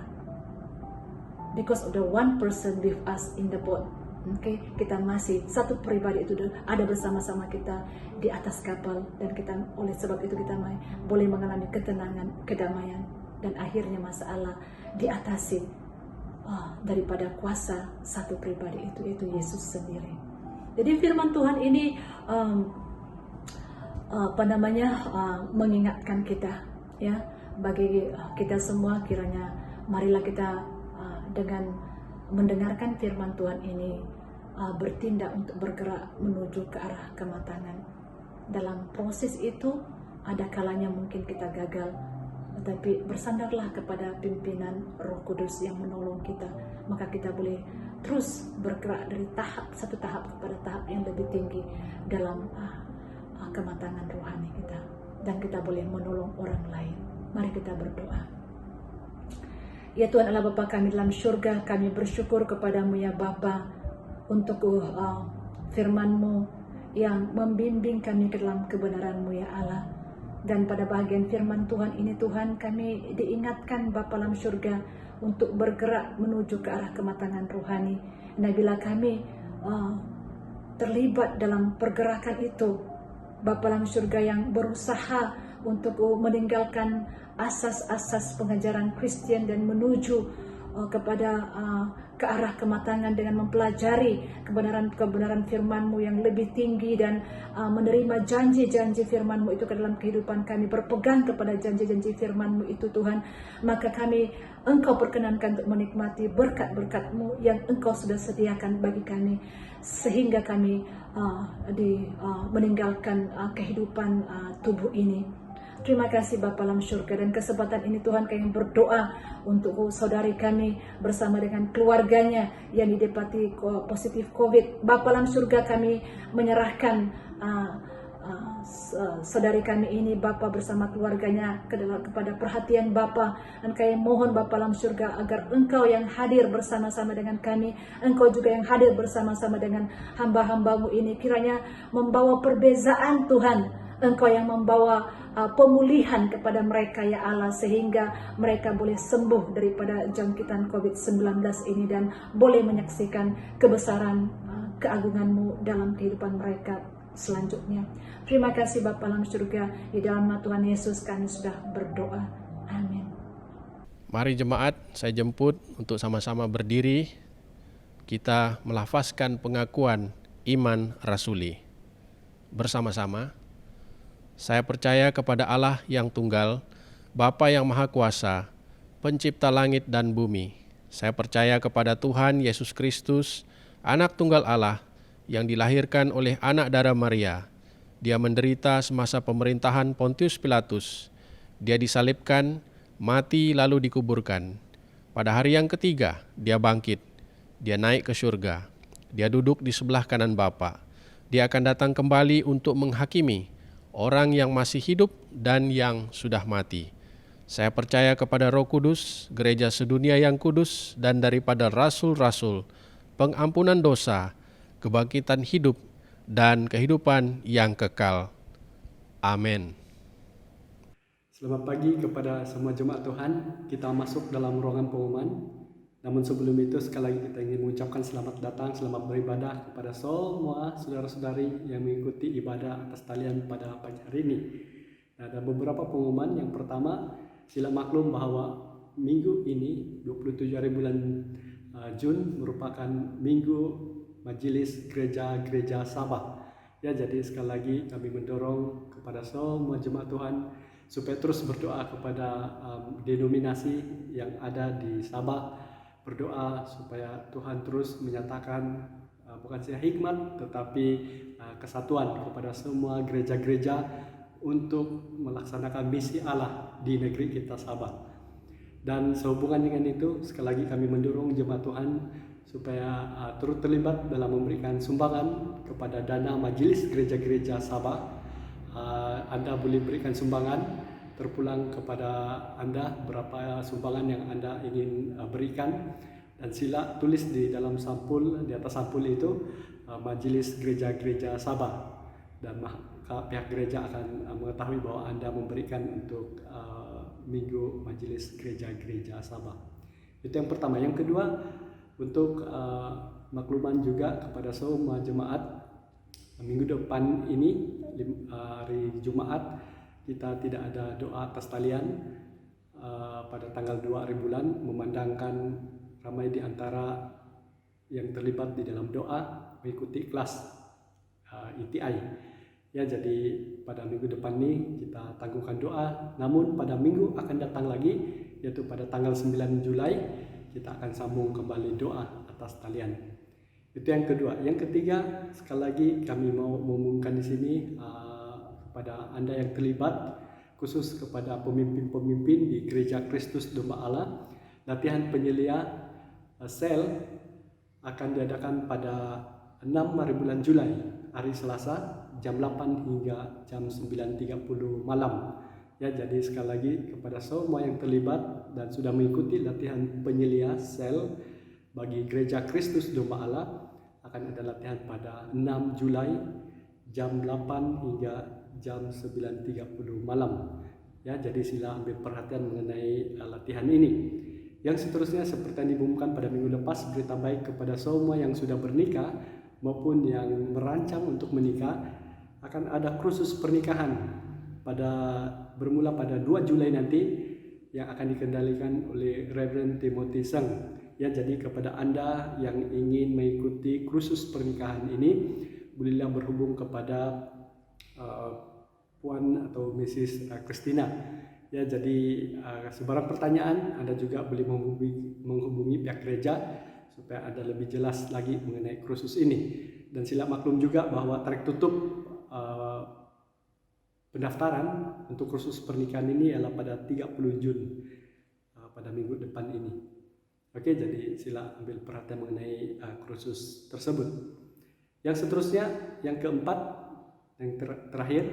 Because of the one person with us in the boat, okay? Kita masih satu pribadi itu ada bersama-sama kita di atas kapal, dan kita oleh sebab itu kita boleh mengalami ketenangan, kedamaian, dan akhirnya masalah diatasi daripada kuasa satu pribadi itu, yaitu Yesus sendiri. Jadi firman Tuhan ini mengingatkan kita, ya, bagi kita semua, kiranya marilah kita dengan mendengarkan firman Tuhan ini bertindak untuk bergerak menuju ke arah kematangan. Dalam proses itu ada kalanya mungkin kita gagal, tetapi bersandarlah kepada pimpinan Roh Kudus yang menolong kita, maka kita boleh terus bergerak dari satu tahap kepada tahap yang lebih tinggi dalam kematangan rohani kita, dan kita boleh menolong orang lain. Mari kita berdoa. Ya Tuhan Allah Bapa kami dalam syurga, kami bersyukur kepadamu ya Bapa, untuk firman-Mu yang membimbing kami ke dalam kebenaran-Mu ya Allah. Dan pada bagian firman Tuhan ini Tuhan, kami diingatkan Bapa dalam surga untuk bergerak menuju ke arah kematangan rohani. Nah, bila kami terlibat dalam pergerakan itu, Bapa dalam surga yang berusaha untuk meninggalkan asas-asas pengajaran Kristen dan menuju kepada ke arah kematangan dengan mempelajari kebenaran-kebenaran firman-Mu yang lebih tinggi dan menerima janji-janji firman-Mu itu ke dalam kehidupan kami, berpegang kepada janji-janji firman-Mu itu Tuhan, maka Engkau perkenankan untuk menikmati berkat-berkat-Mu yang Engkau sudah sediakan bagi kami, sehingga kami meninggalkan kehidupan tubuh ini. Terima kasih Bapa dalam surga, dan kesempatan ini Tuhan kami berdoa untuk saudari kami bersama dengan keluarganya yang didapati positif COVID. Bapa dalam surga, kami menyerahkan saudari kami ini Bapa bersama keluarganya kepada perhatian Bapa, dan kami mohon Bapa dalam surga agar Engkau yang hadir bersama-sama dengan kami, Engkau juga yang hadir bersama-sama dengan hamba-hamba-Mu ini, kiranya membawa perbezaan Tuhan. Engkau yang membawa pemulihan kepada mereka ya Allah, sehingga mereka boleh sembuh daripada jangkitan COVID-19 ini dan boleh menyaksikan kebesaran keagungan-Mu dalam kehidupan mereka selanjutnya. Terima kasih Bapa dalam surga, di dalam nama Tuhan Yesus kami sudah berdoa. Amin. Mari jemaat, saya jemput untuk sama-sama berdiri. Kita melafazkan pengakuan iman rasuli. Bersama-sama. Saya percaya kepada Allah yang tunggal, Bapa yang Maha Kuasa, Pencipta langit dan bumi. Saya percaya kepada Tuhan Yesus Kristus, Anak Tunggal Allah, yang dilahirkan oleh anak darah Maria. Dia menderita semasa pemerintahan Pontius Pilatus. Dia disalibkan, mati lalu dikuburkan. Pada hari yang ketiga, dia bangkit. Dia naik ke surga. Dia duduk di sebelah kanan Bapa. Dia akan datang kembali untuk menghakimi orang yang masih hidup dan yang sudah mati. Saya percaya kepada Roh Kudus, gereja sedunia yang kudus, dan daripada rasul-rasul, pengampunan dosa, kebangkitan hidup, dan kehidupan yang kekal. Amin. Selamat pagi kepada semua jemaat Tuhan. Kita masuk dalam ruangan pengumuman. Namun sebelum itu, sekali lagi kita ingin mengucapkan selamat datang, selamat beribadah kepada semua saudara-saudari yang mengikuti ibadah atas talian pada pagi hari ini. Nah, ada beberapa pengumuman. Yang pertama, sila maklum bahwa minggu ini, 27 hari bulan Jun, merupakan minggu Majelis Gereja Sabah. Ya, jadi sekali lagi kami mendorong kepada semua jemaat Tuhan supaya terus berdoa kepada denominasi yang ada di Sabah. Berdoa supaya Tuhan terus menyatakan bukan saja hikmat tetapi kesatuan kepada semua gereja-gereja untuk melaksanakan misi Allah di negeri kita Sabah. Dan sehubungan dengan itu, sekali lagi kami mendorong jemaat Tuhan supaya turut terlibat dalam memberikan sumbangan kepada dana majelis gereja-gereja Sabah. Anda boleh berikan sumbangan terpulang kepada Anda berapa sumbangan yang Anda ingin berikan, dan sila tulis di dalam sampul, di atas sampul itu Majelis Gereja-Gereja Sabah, dan pihak gereja akan mengetahui bahwa Anda memberikan untuk Minggu Majelis Gereja-Gereja Sabah. Itu yang pertama. Yang kedua, untuk makluman juga kepada semua jemaat, minggu depan ini hari Jumat kita tidak ada doa atas talian pada tanggal 2 hari bulan, memandangkan ramai di antara yang terlibat di dalam doa mengikuti kelas ETI. Ya, jadi pada minggu depan ini kita tangguhkan doa. Namun pada minggu akan datang lagi, yaitu pada tanggal 9 Julai, kita akan sambung kembali doa atas talian. Itu yang kedua. Yang ketiga, sekali lagi kami mau mengumumkan di sini kepada Anda yang terlibat, khusus kepada pemimpin-pemimpin di Gereja Kristus Domba Allah, latihan penyelia sel akan diadakan pada 6 hari bulan Julai, hari Selasa, jam 8 hingga jam 9.30 malam. Ya, jadi sekali lagi kepada semua yang terlibat dan sudah mengikuti latihan penyelia sel bagi Gereja Kristus Domba Allah, akan akan ada latihan pada 6 Julai jam 8 hingga jam 9.30 malam. Ya, jadi sila ambil perhatian mengenai latihan ini. Yang seterusnya seperti yang diumumkan pada minggu lepas, berita baik kepada semua yang sudah bernikah maupun yang merancang untuk menikah, akan ada kursus pernikahan bermula pada 2 Julai nanti yang akan dikendalikan oleh Reverend Timothy Seng. Ya, jadi kepada Anda yang ingin mengikuti kursus pernikahan ini, bolehlah berhubung kepada Puan atau Mrs. Christina. Ya, jadi sebarang pertanyaan Anda juga boleh menghubungi pihak gereja supaya ada lebih jelas lagi mengenai kursus ini. Dan sila maklum juga bahwa tarikh tutup pendaftaran untuk kursus pernikahan ini adalah pada 30 Jun pada minggu depan ini. Oke, jadi sila ambil perhatian mengenai kursus tersebut. Yang seterusnya, yang keempat, yang terakhir,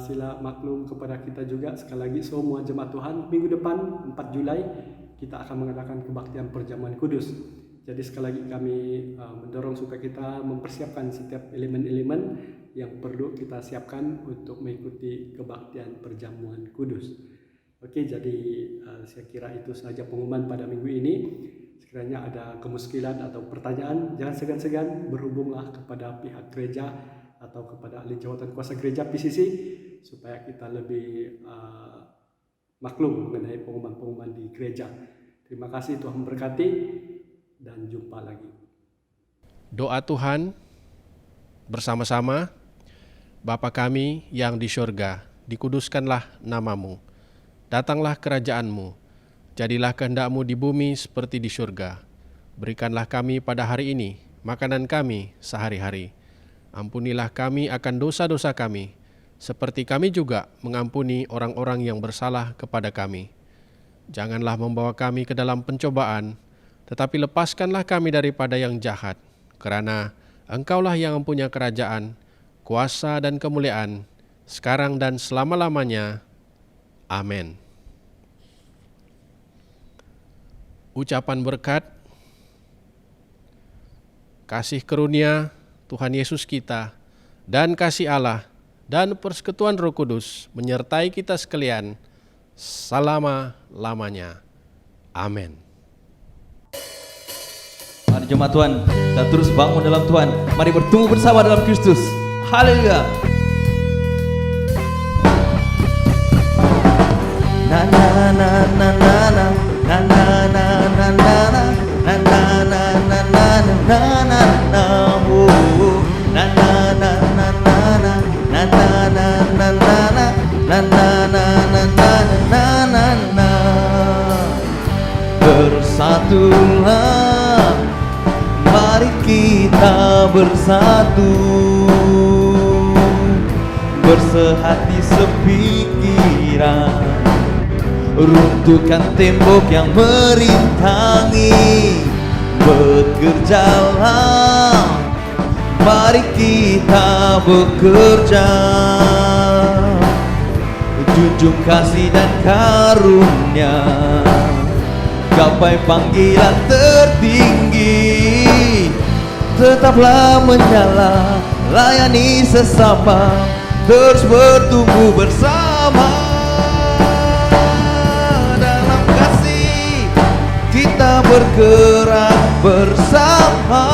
sila maklum kepada kita juga sekali lagi semua jemaat Tuhan, minggu depan 4 Julai kita akan mengadakan kebaktian perjamuan kudus. Jadi sekali lagi kami mendorong supaya kita mempersiapkan setiap elemen-elemen yang perlu kita siapkan untuk mengikuti kebaktian perjamuan kudus. Oke, jadi saya kira itu saja pengumuman pada minggu ini. Sekiranya ada kemuskilan atau pertanyaan, jangan segan-segan berhubunglah kepada pihak gereja atau kepada ahli jawatan kuasa gereja PCC supaya kita lebih maklum mengenai pengumuman-pengumuman di gereja. Terima kasih, Tuhan memberkati, dan jumpa lagi. Doa Tuhan bersama-sama. Bapa kami yang di syurga, dikuduskanlah namamu. Datanglah kerajaan-Mu. Jadilah kehendak-Mu di bumi seperti di syurga. Berikanlah kami pada hari ini makanan kami sehari-hari. Ampunilah kami akan dosa-dosa kami, seperti kami juga mengampuni orang-orang yang bersalah kepada kami. Janganlah membawa kami ke dalam pencobaan, tetapi lepaskanlah kami daripada yang jahat, karena Engkaulah yang mempunyai kerajaan, kuasa dan kemuliaan, sekarang dan selama-lamanya. Amin. Ucapan berkat, kasih karunia Tuhan Yesus kita, dan kasih Allah, dan persekutuan Roh Kudus menyertai kita sekalian selama-lamanya. Amin. Mari jemaat Tuhan, kita terus bangun dalam Tuhan. Mari bertumbuh bersama dalam Kristus. Haleluya. Na na na na na na na na na na na na na na na na na na na oh na na na na na na na na na na na na na na na na. Bersatulah, mari kita bersatu, bersehati sepikiran, runtuhkan tembok yang merintangi. Bekerjalah, mari kita bekerja, junjung kasih dan karunia, gapai panggilan tertinggi. Tetaplah menyala, layani sesama, terus bertumbuh bersama. Dalam kasih kita bergerak bersama,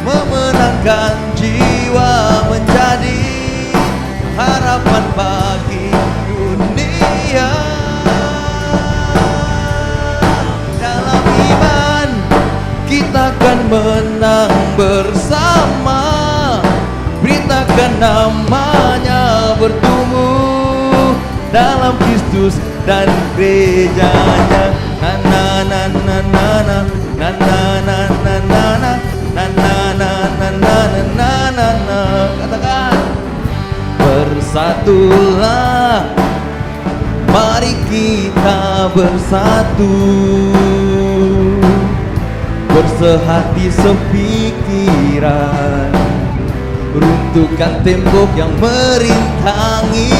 memenangkan jiwa menjadi harapan bagi dunia. Dalam iman kita akan menang bersama, beritakan namanya, bertumbuh dalam Kristus dan gerejanya. Na na na na na na na na na na na na na na na na na na na. Katakan, bersatulah, mari kita bersatu, bersehati sepikiran, runtuhkan tembok yang merintangi.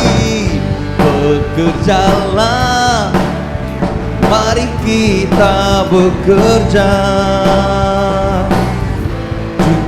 Bekerjalah, mari kita bekerja,